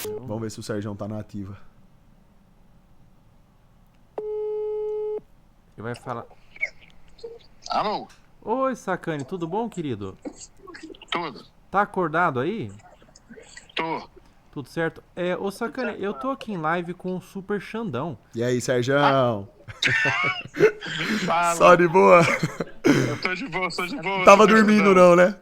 Vamos ver se o Sérgio tá na ativa. Ele vai falar... Alô? Oi, Sacani, tudo bom, querido? Tudo? Tá acordado aí? Tô. Tudo certo? Ô Sacani, eu tô aqui em live com o Super Xandão. E aí, Sérgio? Fala. Só de boa? Eu tô de boa, sou de boa. Tava dormindo não, né?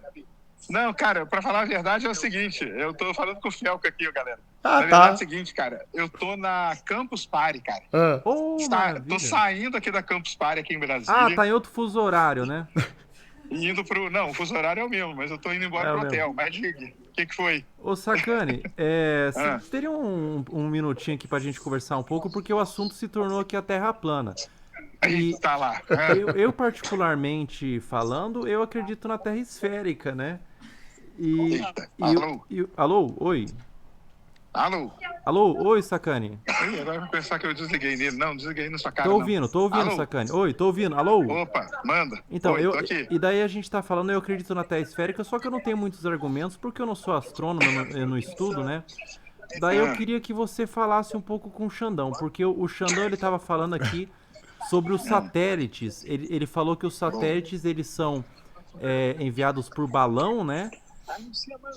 Não, cara, pra falar a verdade é o seguinte, eu tô falando com o Felco aqui, ó, galera. Ah, Na verdade é tá. o seguinte, cara, eu tô na Campus Party, cara. Oh, Tô maravilha. saindo aqui da Campus Party aqui em Brasília. Ah, tá em outro fuso horário, né? E indo pro... Não, o fuso horário é o mesmo, mas eu tô indo embora É o pro mesmo. hotel. Mas diga, o que foi? Ô Sacani, você teria um minutinho aqui pra gente conversar um pouco, porque o assunto se tornou aqui a Terra plana. Aí, E tá lá. eu particularmente falando, eu acredito na Terra esférica, né? Eita, alô? Alô? Oi? Alô? Alô? Oi, Sacani? Ih, agora eu vou pensar que eu desliguei nele. Não, desliguei na sua cara, Tô ouvindo, Alô? Sacani. Oi, tô ouvindo. Alô? Opa, manda. Então, Oi, tô aqui. e daí a gente tá falando, eu acredito na Terra esférica, só que eu não tenho muitos argumentos, porque eu não sou astrônomo, eu não estudo, né? Daí eu queria que você falasse um pouco com o Xandão, porque o Xandão, ele tava falando aqui sobre os satélites. Ele falou que os satélites, eles são enviados por balão, né?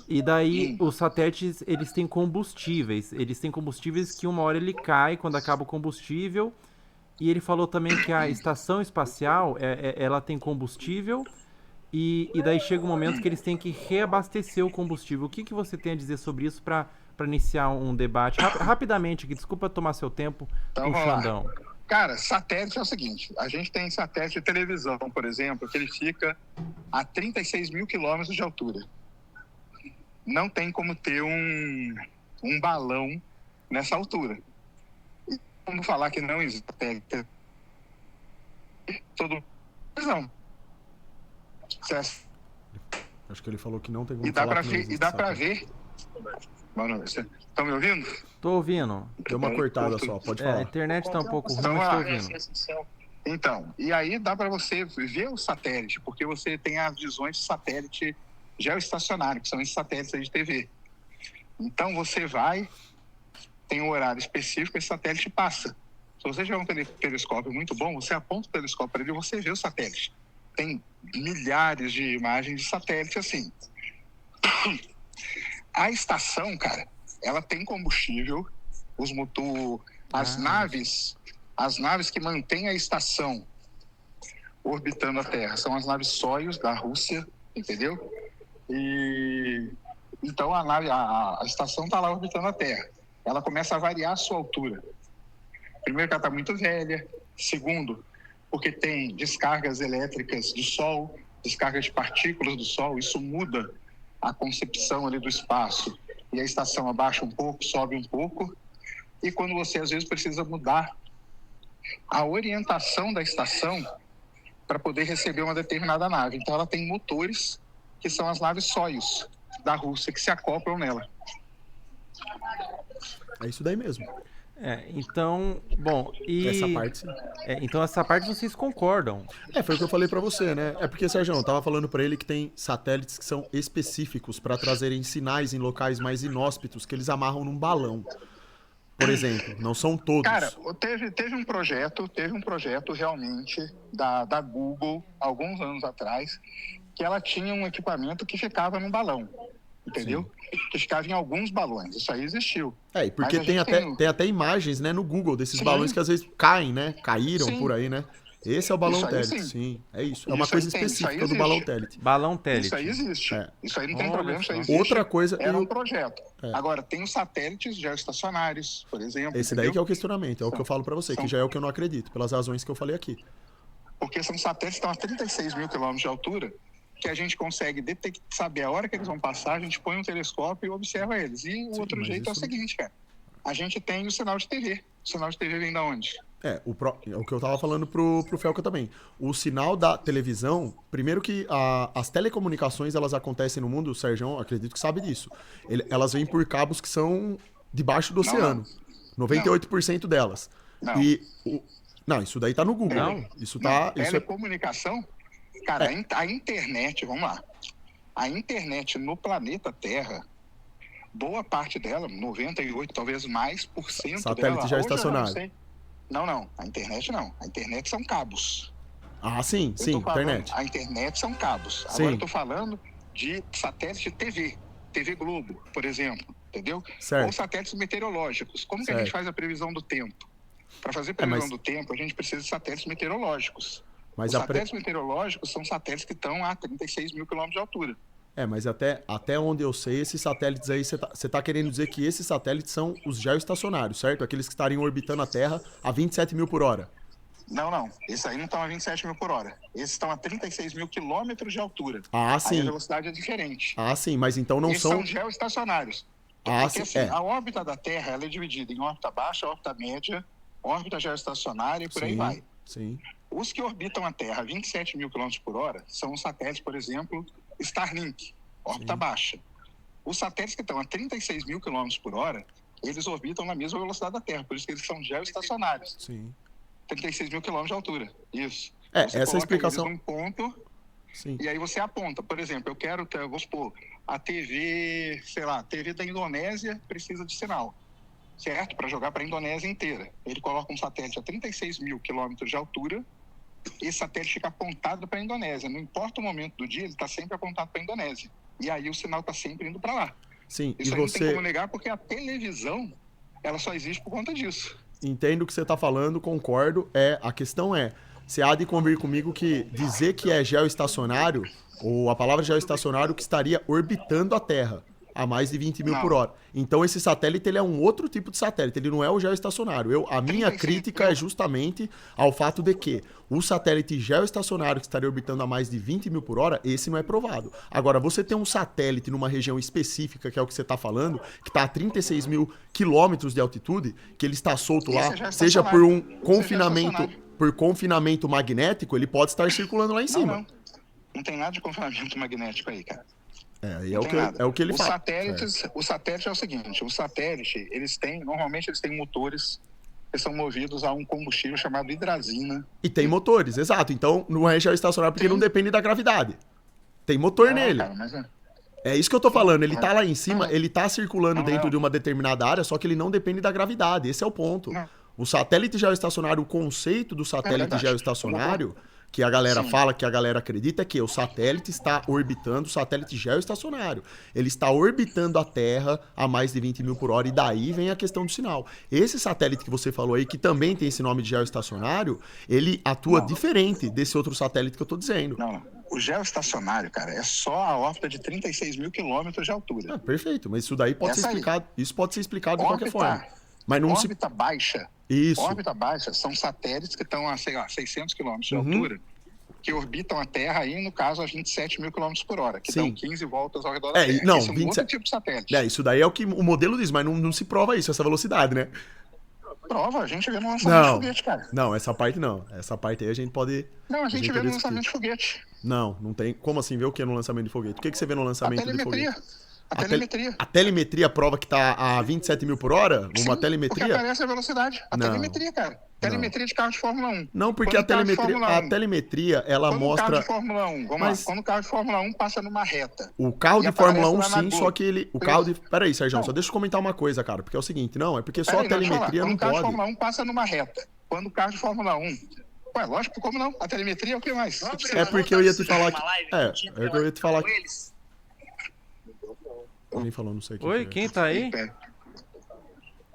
E daí os satélites, eles têm combustíveis. Eles têm combustíveis que uma hora ele cai quando acaba o combustível. E ele falou também que a estação espacial, ela tem combustível. E daí chega um momento que eles têm que reabastecer o combustível. O que, que você tem a dizer sobre isso para iniciar um debate? Rapidamente aqui, desculpa tomar seu tempo Então, com o vamos lá. Xandão. Cara, satélite é o seguinte, a gente tem satélite de televisão, por exemplo, que ele fica a 36 mil quilômetros de altura. Não tem como ter um balão nessa altura. E como falar que não existe satélite? Todo... Não. Acho que ele falou que não tem como E dá falar pra que não ver, existe e dá pra satélite. ver. Mano, vocês estão me ouvindo? Tô ouvindo. Deu uma cortada só, pode A falar. internet tá um pouco ruim, Então, mas tô lá. ouvindo. Então, e aí dá para você ver o satélite, porque você tem as visões de satélite geoestacionário, que são esses satélites aí de TV. Então você vai, tem um horário específico, esse satélite passa. Se você tiver um telescópio muito bom, você aponta o telescópio para ele e você vê o satélite. Tem milhares de imagens de satélite assim. A estação, cara, ela tem combustível, as naves que mantêm a estação orbitando a Terra são as naves Soyuz da Rússia, entendeu? E então a estação está lá orbitando a Terra. Ela começa a variar a sua altura. Primeiro, que ela está muito velha. Segundo, porque tem descargas elétricas do Sol, descargas de partículas do Sol. Isso muda a concepção ali do espaço. E a estação abaixa um pouco, sobe um pouco. E quando você, às vezes, precisa mudar a orientação da estação para poder receber uma determinada nave. Então, ela tem motores, que são as naves Soyuz da Rússia, que se acoplam nela. É isso daí mesmo. Então, bom, Essa parte sim. Então essa parte vocês concordam. Foi o que eu falei pra você, né? É porque, Sérgio, eu tava falando pra ele que tem satélites que são específicos pra trazerem sinais em locais mais inóspitos que eles amarram num balão. Por exemplo, não são todos. Cara, teve um projeto realmente da Google, alguns anos atrás, que ela tinha um equipamento que ficava num balão, entendeu? Sim. Que ficava em alguns balões, isso aí existiu. E porque tem até imagens, né, no Google desses sim. balões que às vezes caem, né? Caíram sim. por aí, né? Esse é o balão Telit, sim. É isso. É uma coisa específica do balão Telit. Balão Telit. Isso aí existe. Isso aí não tem problema, isso aí existe. Outra coisa... Era um projeto. Agora, tem os satélites geoestacionários, por exemplo. Esse daí que é o questionamento, é o que eu falo pra você, que já é o que eu não acredito, pelas razões que eu falei aqui. Porque são satélites que estão a 36 mil quilômetros de altura, que a gente consegue saber a hora que eles vão passar, a gente põe um telescópio e observa eles. E o outro jeito é o seguinte, cara. A gente tem o sinal de TV. O sinal de TV vem da onde? O que eu tava falando pro Felca também. O sinal da televisão, primeiro que as telecomunicações, elas acontecem no mundo, o Sérgio, acredito que sabe disso. Elas vêm por cabos que são debaixo do oceano. 98% delas. Não, isso daí tá no Google. Não. Isso tá... Telecomunicação... Cara, a internet, vamos lá. A internet no planeta Terra, boa parte dela, 98, talvez mais, por cento Satélite dela... já hoje eu já não estacionário. sei. Não. A internet não. A internet são cabos. Ah, sim, Eu sim, tô falando, internet. a internet são cabos. Sim. Agora eu tô falando de satélite de TV. TV Globo, por exemplo. Entendeu? Certo. Ou satélites meteorológicos. Como que a Certo. gente faz a previsão do tempo? Para fazer mas- previsão do tempo, a gente precisa de satélites meteorológicos. Mas Os a satélites meteorológicos são satélites que estão a 36 mil quilômetros de altura. mas até onde eu sei, esses satélites aí, você tá querendo dizer que esses satélites são os geoestacionários, certo? Aqueles que estariam orbitando a Terra a 27 mil por hora. Não. Esses aí não estão a 27 mil por hora. Esses estão a 36 mil quilômetros de altura. Ah, Aí a sim. velocidade é diferente. Ah, sim, mas então não Esses são... são geoestacionários. Ah, Porque sim, assim, a órbita da Terra ela é dividida em órbita baixa, órbita média, órbita geoestacionária e por aí vai. Sim. Os que orbitam a Terra a 27 mil km por hora são os satélites, por exemplo, Starlink, órbita Sim. baixa. Os satélites que estão a 36 mil km por hora, eles orbitam na mesma velocidade da Terra, por isso que eles são geoestacionários. Sim. 36 mil km de altura, isso. É, Você essa coloca explicação- eles num ponto Sim. e aí você aponta. Por exemplo, eu quero, vamos supor, a TV, sei lá, a TV da Indonésia precisa de sinal, certo? Para jogar para a Indonésia inteira. Ele coloca um satélite a 36 mil quilômetros de altura, esse satélite fica apontado para a Indonésia. Não importa o momento do dia, ele está sempre apontado para a Indonésia. E aí o sinal está sempre indo para lá. Sim. Isso E aí não tem você... como negar, porque a televisão, ela só existe por conta disso. Entendo o que você está falando, concordo. A questão é, você há de convir comigo que dizer que é geoestacionário, ou a palavra geoestacionário, que estaria orbitando a Terra a mais de 20 mil Não. por hora. Então esse satélite ele é um outro tipo de satélite, ele não é o geoestacionário. A minha 35 crítica é justamente ao fato de que o satélite geoestacionário que estaria orbitando a mais de 20 mil por hora, esse não é provado. Agora, você tem um satélite numa região específica, que é o que você está falando, que está a 36 mil quilômetros de altitude, que ele está solto Esse lá, é geoestacionário. seja por um Esse é confinamento, geoestacionário. por confinamento magnético, ele pode estar circulando lá em cima. Não tem nada de confinamento magnético aí, cara. Aí Não tem nada. é o que ele Os fala. satélites, o satélite é o seguinte, o satélite, normalmente eles têm motores que são movidos a um combustível chamado hidrazina. E tem motores, exato. Então não é geoestacionário porque Tem. não depende da gravidade. Tem motor Não, nele. cara, mas É isso que eu tô falando. Ele tá lá em cima, Não. ele tá circulando Não, dentro não. de uma determinada área, só que ele não depende da gravidade. Esse é o ponto. Não. O satélite geoestacionário, o conceito do satélite verdade. geoestacionário, que a galera Sim. fala, que a galera acredita, é que o satélite está orbitando, o satélite geoestacionário. Ele está orbitando a Terra a mais de 20 mil por hora, e daí vem a questão do sinal. Esse satélite que você falou aí, que também tem esse nome de geoestacionário, ele atua Não. diferente desse outro satélite que eu tô dizendo. não. O geoestacionário, cara, é só a órbita de 36 mil quilômetros de altura. Ah, perfeito, mas isso daí pode ser Essa aí. explicado. Isso pode ser explicado de qualquer Órbita- forma. Mas não se. Órbita baixa. Isso. Órbita baixa são satélites que estão a, sei lá, 600 quilômetros de Uhum. altura, que orbitam a Terra aí, no caso, a 27 mil quilômetros por hora, que Sim. dão 15 voltas ao redor da É, Terra. não, Esse é um 27 outro tipo de satélite. Isso daí é o que o modelo diz, mas não se prova isso, essa velocidade, né? Prova, a gente vê no lançamento de Não, foguete, cara. não, essa parte não. Essa parte aí a gente pode. Não, a gente vê pode no discutir. lançamento de foguete. Não tem. Como assim ver o que no lançamento de foguete? O que você vê no A lançamento de telemetria. foguete? A telemetria. A telemetria prova que tá a 27 mil por hora? Uma Sim, Porque telemetria? aparece a velocidade. A Não. telemetria, cara. Telemetria de carro de Fórmula 1. Não, porque Quando a o carro de telemetria, Fórmula 1 a telemetria, ela Quando o carro mostra. de Fórmula 1, vamos Mas- lá. Quando o carro de Fórmula 1 passa numa reta. O carro E de Fórmula 1 aparece lá na sim, Globo. só que ele. O carro de. Peraí, Sérgio, Não. só deixa eu comentar uma coisa, cara. Porque é o seguinte, não, é porque só Peraí, a deixa eu falar. telemetria Quando não o carro de pode. Fórmula 1 passa numa reta. Quando o carro de Fórmula 1. Ué, lógico, como não? A telemetria é o que mais? Você precisa- É porque eu ia te falar que. É que eu ia te falar que. eles. Alguém falou, não sei o que. Oi, foi. quem tá aí?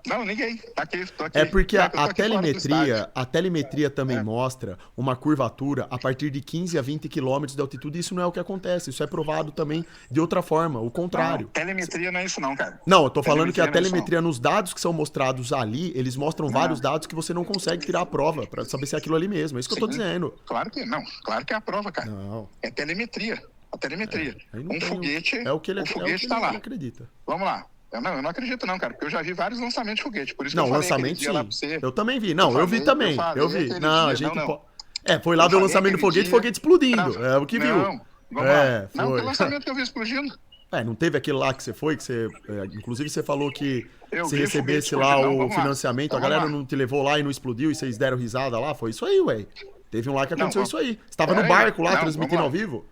Não, ninguém. Tá aqui, tô aqui. É porque Eu tô a aqui fora do estádio. telemetria também É. mostra uma curvatura a partir de 15 a 20 quilômetros de altitude. Isso não é o que acontece. Isso é provado também de outra forma, o contrário. Não, telemetria não é isso não, cara. Não, eu tô falando que a Telemetria não é isso, telemetria, nos dados que são mostrados ali, eles mostram vários dados que você não consegue tirar a prova pra saber se é aquilo ali mesmo. É isso que eu tô Sim. dizendo. Claro que não. Claro que é a prova, cara. Não. É telemetria. A telemetria. Aí não Um tem- foguete. É o que ele, o foguete ele tá lá. acredita. Vamos lá. Eu não acredito não, cara, porque eu já vi vários lançamentos de foguete, por isso que Não, eu falei aquele lançamento dia lá pra sim. você. Eu também vi. Não, Eu eu vi falei- também. eu falei Eu vi. aquele Não, a dia, gente. não. Foi lá Eu ver o falei lançamento do aquele foguete, dia- foguete explodindo. Não, É o que viu. Não, vamos É, lá. Não, foi. que lançamento que eu vi explodindo. Não teve aquele lá que você foi, que você. Inclusive você falou que Eu se vi recebesse foguete lá explodindo. Não, o vamos lá. financiamento, Então, a galera vamos lá. não te levou lá e não explodiu e vocês deram risada lá? Foi isso aí, ué. Teve um lá que aconteceu Não, isso aí. Você tava no peraí, barco lá não, transmitindo ao vamos vivo.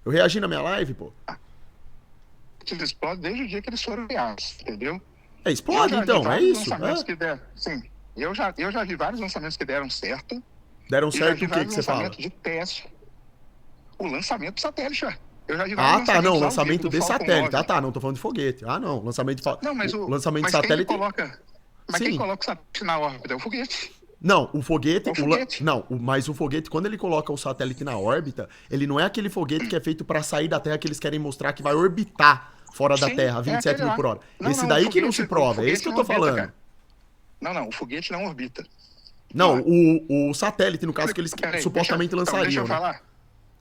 Eu reagi na minha live, pô. foguetes explodem desde o dia que eles foram criados, entendeu? Explode Eu já vi então, é vários isso. lançamentos que deram, sim, eu já vi vários lançamentos que deram certo. Deram E já certo vi o que vários você fala? lançamentos de teste. O lançamento do satélite, ué. Eu já vi Ah, vários tá, não, lançamentos ao lançamento vivo do de Falcon satélite. 9. Ah, tá, não, tô falando de foguete. Ah, não, lançamento de, Não, mas o lançamento de mas quem satélite... coloca, mas Sim. quem coloca o satélite na órbita é o foguete. Não, o foguete... É o foguete. Mas o foguete, quando ele coloca o satélite na órbita, ele não é aquele foguete que é feito pra sair da Terra que eles querem mostrar que vai orbitar fora da Sim, Terra, é 27 aquele mil lá. por hora. Não, Esse não, daí o que não foguete- se o prova, é foguete isso que eu não tô orbita, falando. cara. Não, o foguete não orbita. Não, Ó, o satélite, no caso, que eles Peraí, supostamente deixa eu lançariam, né? falar.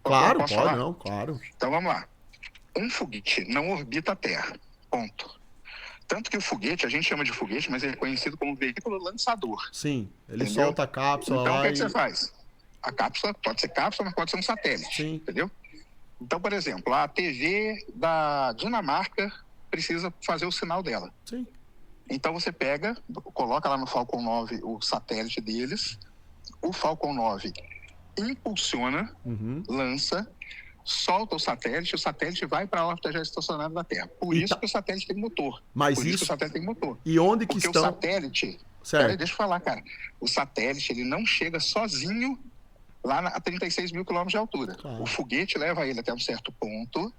Claro, Posso pode, falar? não, claro. Então vamos lá. Um foguete não orbita a Terra. Ponto. Tanto que o foguete, a gente chama de foguete, mas ele é conhecido como veículo lançador. Sim, ele Entendeu? solta a cápsula Então, o lá que, e... que você faz? A cápsula pode ser cápsula, mas pode ser um satélite. Sim. Entendeu? Então, por exemplo, a TV da Dinamarca precisa fazer o sinal dela. Sim. Então, você pega, coloca lá no Falcon 9 o satélite deles, o Falcon 9 impulsiona, lança, solta o satélite vai para a órbita geoestacionária da Terra. Por isso que o satélite tem motor. Mas Por isso isso... que o satélite tem motor. E onde que Porque estão... o satélite... Certo. Peraí, deixa eu falar, cara. O satélite, ele não chega sozinho lá a 36 mil quilômetros de altura. Claro. O foguete leva ele até um certo ponto,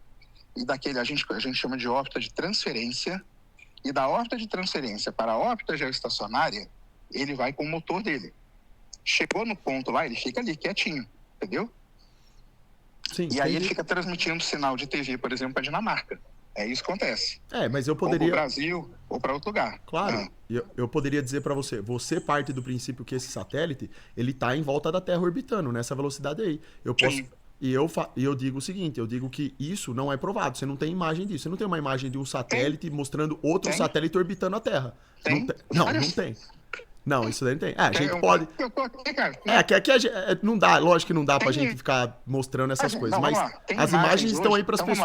e daquele a gente chama de órbita de transferência, e da órbita de transferência para a órbita geoestacionária, ele vai com o motor dele. Chegou no ponto lá, ele fica ali, quietinho, entendeu? Sim, E aí ele entendi. fica transmitindo sinal de TV, por exemplo, para Dinamarca. É isso que acontece. É, mas eu Ou para o poderia... Brasil, ou para outro lugar. Claro, Ah, eu poderia dizer pra você, você parte do princípio que esse satélite, ele tá em volta da Terra orbitando, nessa velocidade aí. Eu posso... Sim. E eu digo o seguinte, eu digo que isso não é provado, você não tem imagem disso, você não tem uma imagem de um satélite mostrando outro Tem. satélite orbitando a Terra. Tem. Não, não Vários. tem. Não, isso daí não tem. É, a gente eu- pode... Eu tô aqui, cara. É, que aqui não dá, lógico que não dá pra Tem- gente ficar mostrando essas Mas, coisas, não, mas vamos lá. Tem as imagens imagens estão hoje, aí pras então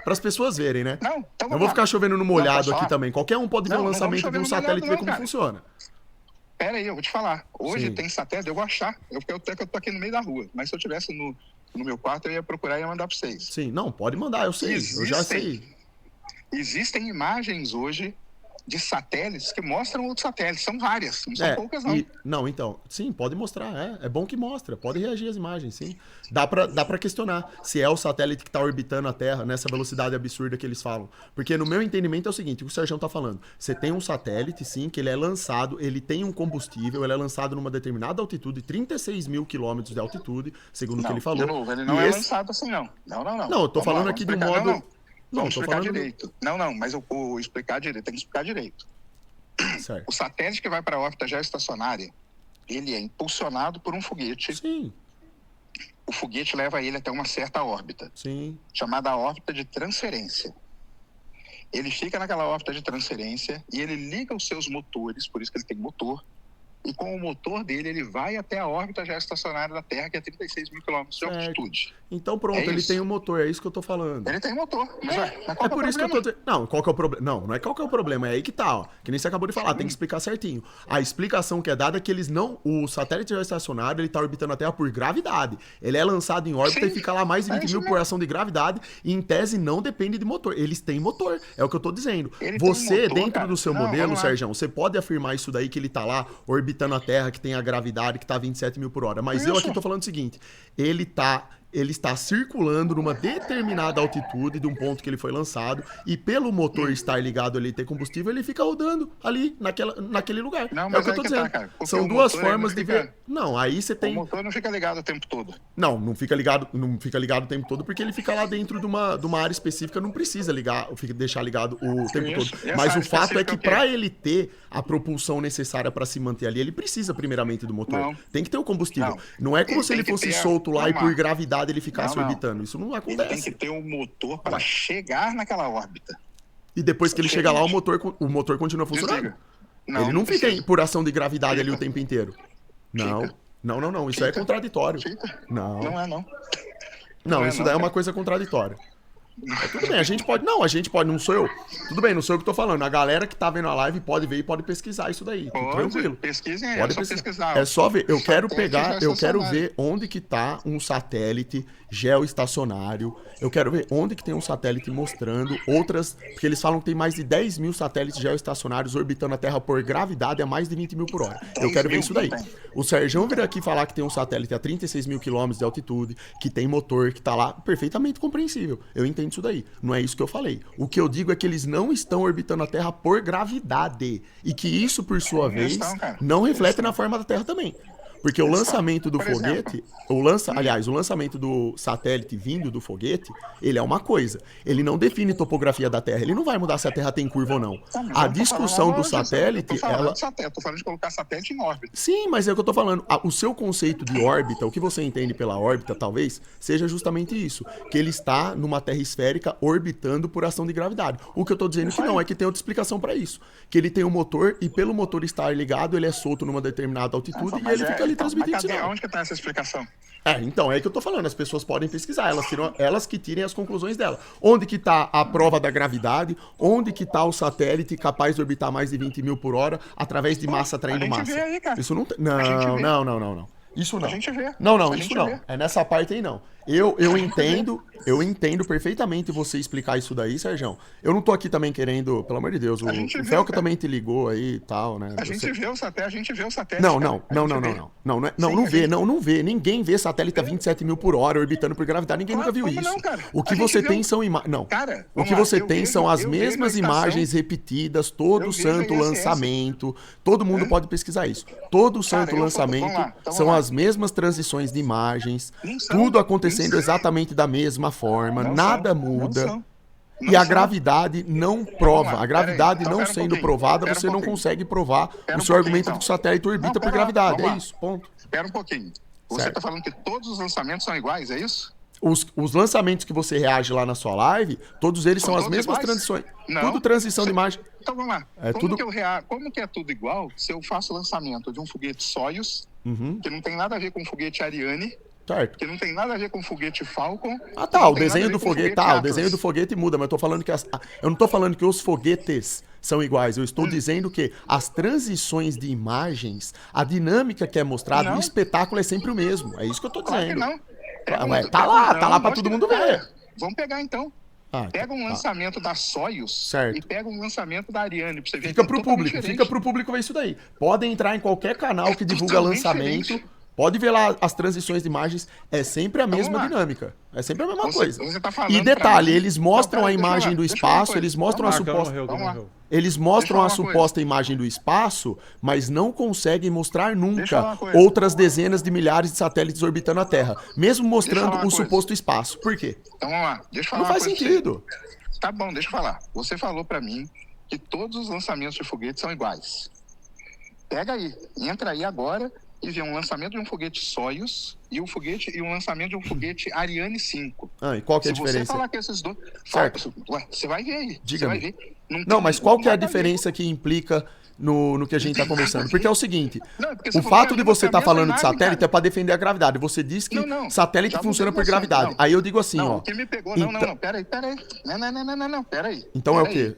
vamos pessoas verem, né? Não, então Eu vamos vou lá. ficar chovendo no Não, molhado posso aqui falar? também. Qualquer um pode ver Não, o não lançamento vamos de um chover no satélite e ver molhado como não, cara. funciona. Pera aí, eu vou te falar. Hoje Sim. tem satélite, eu vou achar. Eu tô aqui no meio da rua. Mas se eu tivesse no meu quarto, eu ia procurar e ia mandar pra vocês. Sim, não, pode mandar, eu sei, eu já sei. Existem imagens hoje de satélites que mostram outros satélites. São várias, não são poucas, não. Não, então, sim, pode mostrar, é bom que mostra, pode reagir às imagens, sim. Dá pra questionar se é o satélite que tá orbitando a Terra nessa velocidade absurda que eles falam. Porque no meu entendimento é o seguinte, o que o Sérgio tá falando, você tem um satélite, sim, que ele é lançado, ele tem um combustível, ele é lançado numa determinada altitude, 36 mil quilômetros de altitude, segundo o que ele falou. De novo, ele não E é esse- lançado assim, não. Não. Não, eu tô Vamos falando lá, aqui vamos de um explicar. modo... Não, Vamos tô explicar falando... direito. Não, mas o explicar direito, tem que explicar direito. Certo. O satélite que vai para a órbita geoestacionária, ele é impulsionado por um foguete. Sim, O foguete leva ele até uma certa órbita, sim, chamada órbita de transferência. Ele fica naquela órbita de transferência e ele liga os seus motores, por isso que ele tem motor, e com o motor dele ele vai até a órbita geoestacionária da Terra, que é 36 mil quilômetros de Certo. altitude. então pronto, É ele isso. tem um motor, é isso que eu tô falando. Ele tem motor, mas qual É que é o por isso que eu tô problema? dizendo. Não, qual que é o problema? Não é qual que é o problema, é aí que tá, ó. Que nem você acabou de falar, tem que explicar certinho. A explicação que é dada é que eles não. O satélite geoestacionário, ele tá orbitando a Terra por gravidade. Ele é lançado em órbita Sim, e fica lá mais de é 20 isso mil por mesmo. ação de gravidade. E em tese não depende de motor. Eles têm motor. É o que eu tô dizendo. Ele tem Você, motor, dentro cara. do seu Não, modelo, vamos lá. Sérgio, você pode afirmar isso daí que ele tá lá orbitando a Terra, que tem a gravidade, que tá 27 mil por hora. Mas eu Isso. aqui tô falando o seguinte: ele está circulando numa determinada altitude de um ponto que ele foi lançado e pelo motor estar ligado ali e ter combustível, ele fica rodando ali naquele lugar. Não, É o mas que eu aí tô que dizendo. tá, cara. Porque São o duas motor, ele formas não de fica- ver. Não, aí você O tem. motor não fica ligado o tempo todo. Não fica ligado o tempo todo porque ele fica lá dentro de uma área específica, não precisa deixar ligado o tempo Isso. todo. E essa Mas o área fato é específica que é o quê? para ele ter a propulsão necessária para se manter ali, ele precisa primeiramente do motor. Não. Tem que ter o combustível. Não. Não é como Ele se ele tem que fosse ter solto lá e vamos por lá. gravidade ele ficasse Não, não. orbitando. Isso não Ele tem acontece. que ter um motor para Ué. chegar naquela órbita. E depois que ele chega lá, Diferente. o motor continua funcionando. Desliga. Ele não fica precisa. por ação de gravidade ali o Fica. tempo inteiro. Não. Fica. Não. Isso é Fica. contraditório. Fica. Não. Não é, não. Não, Não é isso não, daí é uma cara. coisa contraditória. Tudo bem, a gente pode. Não, a gente pode, não sou eu. Tudo bem, não sou eu que tô falando. A galera que tá vendo a live pode ver e pode pesquisar isso daí. Tudo tranquilo. Pesquisem aí, Pode é só pesquisar. É só ver. Eu quero Satélite pegar, eu quero geoestacionário. ver onde que tá um satélite geoestacionário. Eu quero ver onde que tem um satélite mostrando outras. Porque eles falam que tem mais de 10 mil satélites geoestacionários orbitando a Terra por gravidade a mais de 20 mil por hora. Eu 10 quero ver mil? isso daí. Não tem. O Sérgio vir aqui falar que tem um satélite a 36 mil quilômetros de altitude, que tem motor, que tá lá, perfeitamente compreensível. Eu entendo isso daí. Não é isso que eu falei. O que eu digo é que eles não estão orbitando a Terra por gravidade. E que isso, por sua Eles vez, estão, cara. não reflete na forma da Terra também. Porque o lançamento do Por exemplo. foguete, aliás, o lançamento do satélite vindo do foguete, ele é uma coisa. Ele não define topografia da Terra. Ele não vai mudar se a Terra tem curva ou não. Tá, mas A eu tô discussão falando- do satélite, eu tô falando ela... de satélite, tô falando de colocar satélite em órbita. Sim, mas é o que eu tô falando. O seu conceito de órbita, o que você entende pela órbita, talvez, seja justamente isso. Que ele está numa terra esférica orbitando por ação de gravidade. O que eu tô dizendo que não, é que tem outra explicação para isso. Que ele tem um motor e pelo motor estar ligado, ele é solto numa determinada altitude e Mas ele fica ali então, transmitindo mas cadê? sinal. Onde que tá essa explicação? Então, é aí que eu tô falando, as pessoas podem pesquisar, elas que tirem as conclusões dela. Onde que tá a prova da gravidade, onde que tá o satélite capaz de orbitar mais de 20 mil por hora através de massa atraindo a gente massa. vê aí, cara. Isso não tem. A gente vê. Não. Isso não. A gente vê. Não, A isso gente não. vê. É nessa parte aí não. Eu entendo perfeitamente você explicar isso daí, Sérgio. Eu não tô aqui também querendo, pelo amor de Deus, o gente vê, Felca cara. também te ligou aí e tal, né? A gente vê o satélite. Não, cara. não, A não, gente não, vê. não, não. Não, não, é- Sim, não a vê, gente- não vê. Ninguém vê satélite a 27 mil por hora orbitando por gravidade. Ninguém Claro, nunca viu como isso. não, cara? O que A gente você vê tem o- são imagens. Não. Cara, O vamos que lá, você eu tem vejo- são as eu vejo a mesmas estação- imagens repetidas, todo Eu vejo santo a ISS. lançamento. Todo mundo pode pesquisar isso. Todo santo eu vou- lançamento vamos lá, então são vamos lá. as mesmas transições de imagens. Não são, Tudo acontecendo não são. exatamente da mesma forma. Não Nada são, muda. não são. E Não a são. gravidade não Vamos prova. lá, A gravidade pera aí, então não pera um sendo pouquinho, provada, pera um você não pouquinho. consegue provar Pera o um seu argumento pouquinho, de que o satélite orbita Não, por pera lá, gravidade. vamos É lá. isso, ponto. Espera um pouquinho. Você Certo. tá falando que todos os lançamentos são iguais, é isso? Os lançamentos que você reage lá na sua live, todos eles São são as todos mesmas iguais? transições. Não. Tudo transição de imagem. Então vamos lá. É como, tudo- como que é tudo igual se eu faço o lançamento de um foguete Soyuz, Uhum, que não tem nada a ver com o foguete Ariane, certo. que não tem nada a ver com o foguete Falcon? Ah, que tá, não o tem nada desenho a ver do com o foguete, tá, o Atlas? desenho do foguete muda, mas eu tô falando que eu não tô falando que os foguetes são iguais, eu estou dizendo que as transições de imagens, a dinâmica que é mostrada, Não. o espetáculo é sempre o mesmo. É isso que eu tô Claro que dizendo. não. Ué, tá lá pra mostra- todo mundo ver. Vamos pegar então. Ah, Pega um tá. lançamento da Soyuz Certo. e pega um lançamento da Ariane pra você ver Fica que é pro totalmente público, diferente. fica pro público ver isso daí. Podem entrar em qualquer canal que divulga totalmente lançamento. diferente. Pode ver lá as transições de imagens, é sempre a mesma lá. dinâmica. É sempre a mesma Você- coisa. você tá falando E pra detalhe, mim- eles mostram Não, a pera, deixa eu imagem falar, do deixa eu falar uma espaço, coisa. eles mostram a Ah, que suposta. morreu, que Vamos lá. morreu. Eles mostram a Deixa eu falar uma suposta imagem do espaço, mas não conseguem mostrar Deixa eu falar nunca uma coisa. outras dezenas de milhares de satélites orbitando a Terra, mesmo mostrando falar o uma coisa. suposto espaço. Por quê? Então vamos lá. Deixa eu falar Não uma faz coisa pra você. sentido. Tá bom, deixa eu falar. Você falou pra mim que todos os lançamentos de foguete são iguais. Pega aí, entra aí agora e vê um lançamento de um foguete Soyuz e um lançamento de um foguete Ariane 5. Ah, e qual que é a Se você diferença? falar que esses dois, Certo. Ué, você vai ver aí. Você Diga-me. vai ver. Não, tem mas qual que é a nada ver. diferença que implica no que a gente tá conversando? Porque é o seguinte, Não, é porque você o falou fato que de é você estar lançamento falando da de imagem, satélite cara. é para defender a gravidade. Você disse que Não, satélite já funciona mudei por de assunto, gravidade. não. Aí eu digo assim, Não, ó. o que me pegou... Então- Não, peraí. Não, peraí. Então é o Peraí. quê?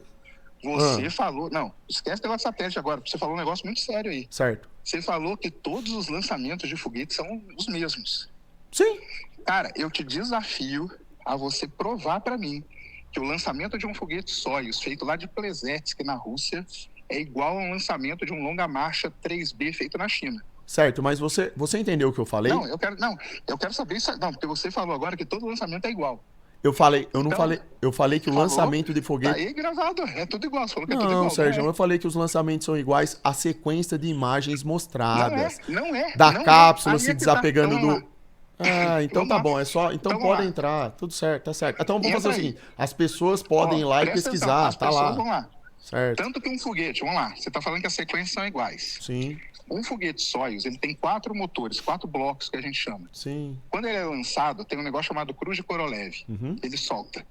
Você falou... Não, esquece pela satélite agora. Você falou um negócio muito sério aí. Certo. Você falou que todos os lançamentos de foguete são os mesmos. Sim. Cara, eu te desafio a você provar pra mim que o lançamento de um foguete Soyuz feito lá de Plesetsk, na Rússia, é igual a um lançamento de um longa-marcha 3B feito na China. Certo, mas você entendeu o que eu falei? Eu quero saber isso. Não, porque você falou agora que todo lançamento é igual. Eu não Então, falei. Eu falei que o falou, lançamento de Tá foguete. aí gravado, é tudo igual. Você falou que é tudo Não, igual. Sérgio, não eu falei que os lançamentos são iguais à sequência de imagens mostradas. Não é. Da não cápsula Aí se é que desapegando tá. Vamos do. lá. Ah, então Vamos tá lá. bom, é só. Então Então vamos pode lá. entrar, tudo certo, tá certo. Então vamos Entra fazer o aí. seguinte: as pessoas podem ir lá e Presta atenção, pesquisar, as tá pessoas lá. vão lá. Certo. Tanto que um foguete, vamos lá, você tá falando que as sequências são iguais. Sim, Um foguete Soyuz, ele tem 4 motores, 4 blocos que a gente chama. sim. Quando ele é lançado, tem um negócio chamado Cruz de Korolev. Uhum. Ele solta.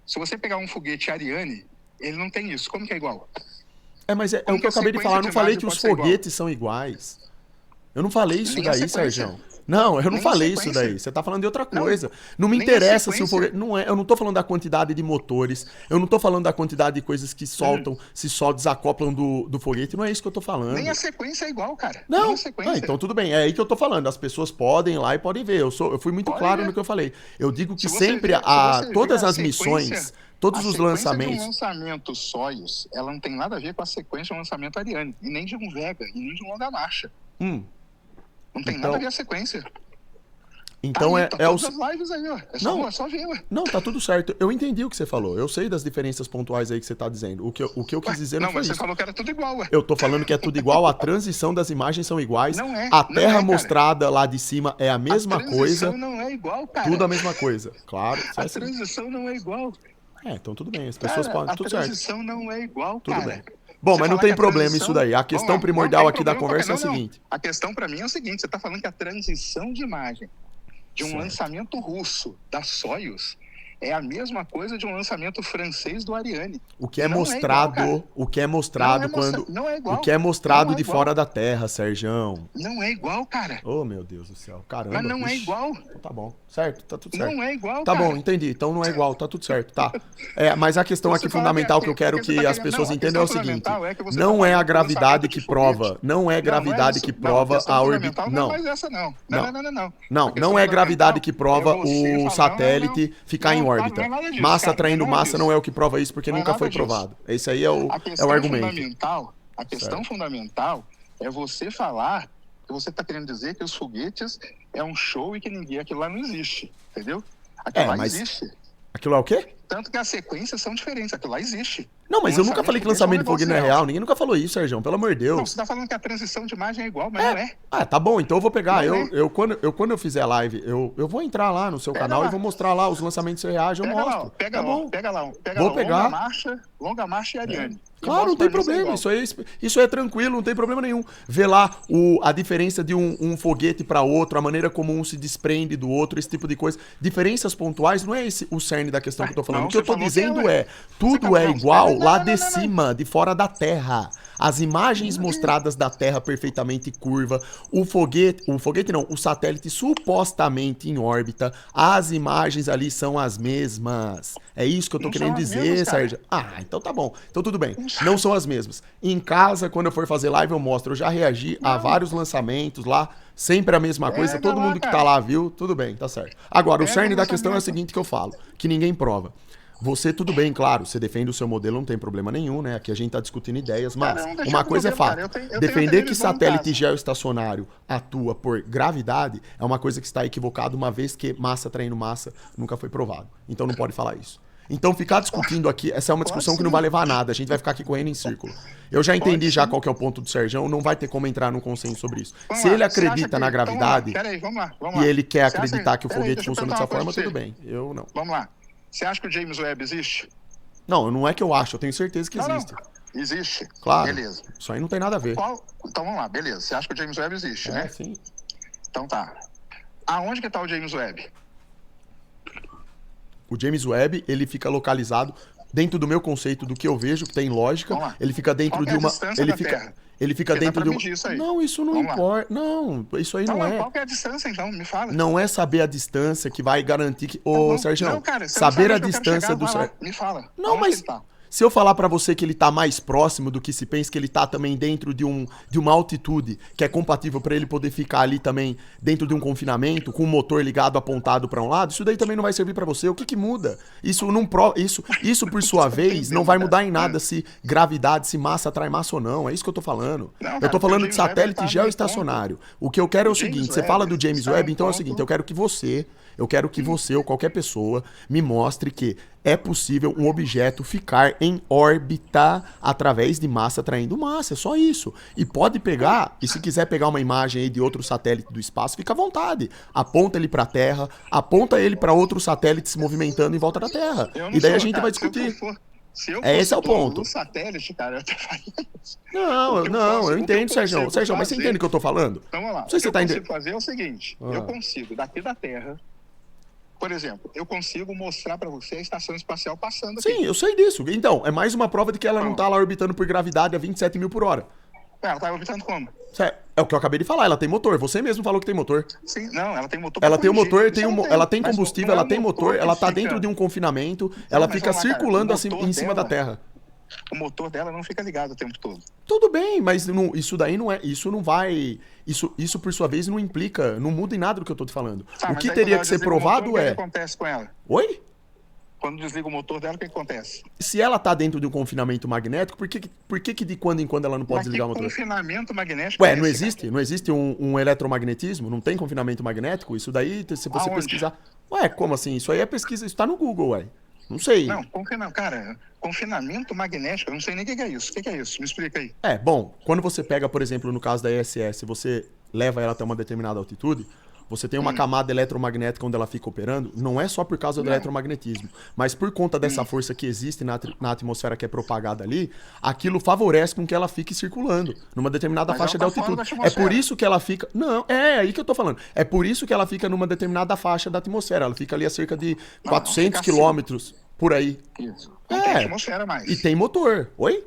Se você pegar um foguete Ariane, ele não tem isso. Como que é igual? Mas é Como o que eu que a acabei de falar, eu não sequência de falei imagem que os pode ser igual? foguetes são iguais. Eu não falei isso Nem a daí, sequência. Sérgio. Não, eu não Nem falei isso sequência. daí. Você tá falando de outra Não, coisa. Não me nem interessa se o sequência. foguete. Não é, eu não tô falando da quantidade de motores. Eu não tô falando da quantidade de coisas que soltam, se só desacoplam do foguete. Não é isso que eu tô falando. Nem a sequência é igual, cara. Não, Nem a sequência. então tudo bem. É aí que eu tô falando. As pessoas podem ir lá e podem ver. Eu fui muito Pode claro ver. no que eu falei. Eu digo que Se você sempre ver- se você ver todas a as sequência- missões, todos a os sequência lançamentos. de um lançamento Soyuz, ela não tem nada a ver com a sequência de um lançamento Ariane, e nem de um Vega, e nem de um longa marcha. Hum, Não tem Então- nada a ver a sequência. então Tá aí, é, tá é o. todas as lives aí, ó. É Não. só ver, ué. Não, tá tudo certo. Eu entendi o que você falou. Eu sei das diferenças pontuais aí que você tá dizendo. O que eu quis dizer não Não, foi mas você isso. falou que era tudo igual, ué. Eu tô falando que é tudo igual, a transição das imagens são iguais. Não é, A não terra é, cara. mostrada lá de cima é a mesma A transição coisa. não é igual, cara. Tudo a mesma coisa. Claro. A transição não é igual. Então tudo bem. As pessoas Cara, podem. a Tudo certo. transição não é igual, Tudo cara. bem. Bom, Você mas não falar tem que a problema transição- isso daí. A Vamos questão lá, primordial não aqui tem da problema, conversa é a não, não. seguinte. A questão pra mim é o seguinte, você tá falando que a transição de imagem de um Certo. lançamento russo da Soyuz é a mesma coisa de um lançamento francês do Ariane. O que é Não é mostrado, igual, cara. o que é mostrado quando. Não é igual. O que é mostrado Não é de igual. fora da Terra, Serjão. Não é igual, cara. Oh, meu Deus do céu. Caramba. Mas não é ixi. igual. Então tá bom. Certo, tá tudo certo. Não é igual, Tá cara. bom, entendi. Então não é igual, tá tudo certo, tá. Mas a questão Você aqui fala fundamental que- que eu quero que você que tá as querendo- pessoas não, a entendam é o questão seguinte: fundamental é que você não tá é a falando do gravidade lançamento que de prova, foguete. não é a gravidade isso. que prova questão a fundamental órbita. Não é Não. mais essa, não. Não. Não, Não é a gravidade que prova o satélite ficar em Não, órbita. não é nada disso, Massa cara, atraindo não é nada massa disso. não é o que prova isso, porque Não é nunca nada foi disso. provado. Esse aí é o A argumento. a questão fundamental é você falar que você está querendo dizer que os foguetes é um show e que aquilo lá não existe, entendeu? Aquilo lá mas- existe. Aquilo é o quê? Tanto que as sequências são diferentes, aquilo lá existe. Não, mas O eu nunca falei que lançamento de foguete não é negócio real. Ninguém nunca falou isso, Sérgio. Pelo amor de Não, Deus. você está falando que a transição de imagem é igual, mas não é. Tá bom, então eu vou pegar. Não é. Quando eu fizer a live, eu vou entrar lá no seu Pega canal lá. e vou mostrar lá os lançamentos reais, eu Pega lá, mostro. ó, pega Tá lá, bom. pega lá, pega Vou lá, pegar. Longa Marcha e Ariane. E Claro, não mostra tem pra mim se é problema. igual. Isso é tranquilo, não tem problema nenhum. Ver lá a diferença de um foguete para outro, a maneira como um se desprende do outro, esse tipo de coisa. Diferenças pontuais não é esse o cerne da questão que eu tô falando. Não, O que eu você tô falou que dizendo é, é, tudo é Não, igual não, lá não, de não, não. cima, de fora da Terra. As imagens mostradas da Terra perfeitamente curva, o foguete não, o satélite supostamente em órbita, as imagens ali são as mesmas. É isso que eu tô Não querendo são as dizer, mesmas, cara. Sérgio. Então tá bom. Então tudo bem. Não são as mesmas. Em casa, quando eu for fazer live, eu mostro. Eu já reagi a vários lançamentos lá. Sempre a mesma coisa. Pega Todo lá, mundo que tá cara. lá viu. Tudo bem, tá certo. Agora, o Pega cerne o da questão é o lançamento. seguinte que eu falo. Que ninguém prova. Você, tudo bem, claro, você defende o seu modelo, não tem problema nenhum, né? Aqui a gente tá discutindo ideias, mas Cara, não deixa uma pro coisa é modelo, fato. cara. Eu tenho a Defender que televisão em satélite casa. geoestacionário atua por gravidade é uma coisa que está equivocada, uma vez que massa traindo massa nunca foi provado. Então não pode falar isso. Então ficar discutindo aqui, essa é uma discussão que não vai levar a nada, a gente vai ficar aqui correndo em círculo. Eu já entendi já qual que é o ponto do Serjão, não vai ter como entrar num consenso sobre isso. Vamos Se lá, ele você acha acredita que- na então, vamos lá, gravidade Peraí, vamos lá. e ele quer Você acha- acreditar que o peraí, foguete deixa eu funciona perguntar dessa uma forma, coisa tudo pra bem. Eu não. Vamos lá. Você acha que o James Webb existe? Não, não é que eu acho, eu tenho certeza que existe. Não. Existe. Claro. Beleza. Isso aí não tem nada a ver. Então vamos lá, beleza. Você acha que o James Webb existe, né? Sim. Então tá. Aonde que tá o James Webb? O James Webb, ele fica localizado dentro do meu conceito do que eu vejo, que tem lógica. Vamos lá. Ele fica dentro Qual que de é a uma. distância Ele da fica. Terra? Ele fica Porque dá dentro pra de medir uma. isso aí. Não, isso não Vamos lá. importa. Não, isso aí não é. Qual que é a distância, então? Me fala. Não é saber a distância que vai garantir que. Tá Ô, bom. Sérgio, Não, cara, você não saber sabe a onde eu quero distância chegar, do. vai lá, Me fala. Não, Aonde mas. que ele tá? Se eu falar pra você que ele tá mais próximo do que se pensa, que ele tá também dentro de uma altitude que é compatível pra ele poder ficar ali também dentro de um confinamento, com o motor ligado apontado pra um lado, isso daí também não vai servir pra você. O que que muda? Isso não isso por sua vez não vai mudar em nada se gravidade, se massa atrai massa ou não. É isso que eu tô falando. Não, Eu cara, tô falando o de James Webb satélite tá no geoestacionário. O que eu quero é o James seguinte, você Webb fala do James está em Webb, então é o ponto- seguinte, eu quero que você ou qualquer pessoa me mostre que é possível um objeto ficar em órbita através de massa atraindo massa, é só isso. E pode pegar, e se quiser pegar uma imagem aí de outro satélite do espaço, fica à vontade. Aponta ele pra Terra, aponta ele pra outro satélite se movimentando em volta da Terra. Eu não E daí sou, a gente cara. vai discutir. Se eu Esse é o dono ponto. do satélite, cara, eu até faria isso. Não, O que eu não, posso- eu o que entendo, eu Sérgio. consigo Sérgio, mas você fazer- entende o que eu tô falando? Então vamos lá. Não sei O se que você tá eu entendendo. consigo fazer é o seguinte. Ah. Eu consigo, daqui da Terra, por exemplo, eu consigo mostrar pra você a estação espacial passando aqui. Sim, eu sei disso. Então, é mais uma prova de que ela não tá lá orbitando por gravidade a 27 mil por hora. Ela tá orbitando como? É o que eu acabei de falar, ela tem motor. Você mesmo falou que tem motor. Sim, não, ela tem motor Ela pra tem o corrigir. motor, Isso ela tem mas combustível, não é ela o tem motor, que ela tá fica- dentro de um confinamento, ela mas fica vamos lá, cara, circulando o assim motor em cima da dela- Terra. O motor dela não fica ligado o tempo todo. Tudo bem, mas isso daí não é. Isso não vai. Isso, por sua vez, não implica. Não muda em nada do que eu tô te falando. Tá, O mas que aí teria quando que ser ela desliga o provado motor, o que é. acontece com ela? Oi? Quando desliga o motor dela, o que acontece? Se ela tá dentro de um confinamento magnético, por que de quando em quando ela não pode Mas que desligar o motor? confinamento magnético Ué, é não esse, existe? Não existe um eletromagnetismo? Não tem confinamento magnético? Isso daí, se você Aonde? pesquisar. Ué, como assim? Isso aí é pesquisa, isso tá no Google, ué. Não sei. Não, confinamento magnético, eu não sei nem o que é isso. O que é isso? Me explica aí. É, bom, quando você pega, por exemplo, no caso da ISS, você leva ela até uma determinada altitude, você tem uma camada eletromagnética onde ela fica operando, não é só por causa do eletromagnetismo, mas por conta dessa força que existe na atmosfera que é propagada ali, aquilo favorece com que ela fique circulando numa determinada Mas faixa de ela tá fora altitude. da É atmosfera. por isso que ela fica... Não, é aí que eu tô falando. É por isso que ela fica numa determinada faixa da atmosfera. Ela fica ali a cerca de 400 fica assim. quilômetros por aí. Isso. Não tem É, atmosfera mais. e tem motor. Oi?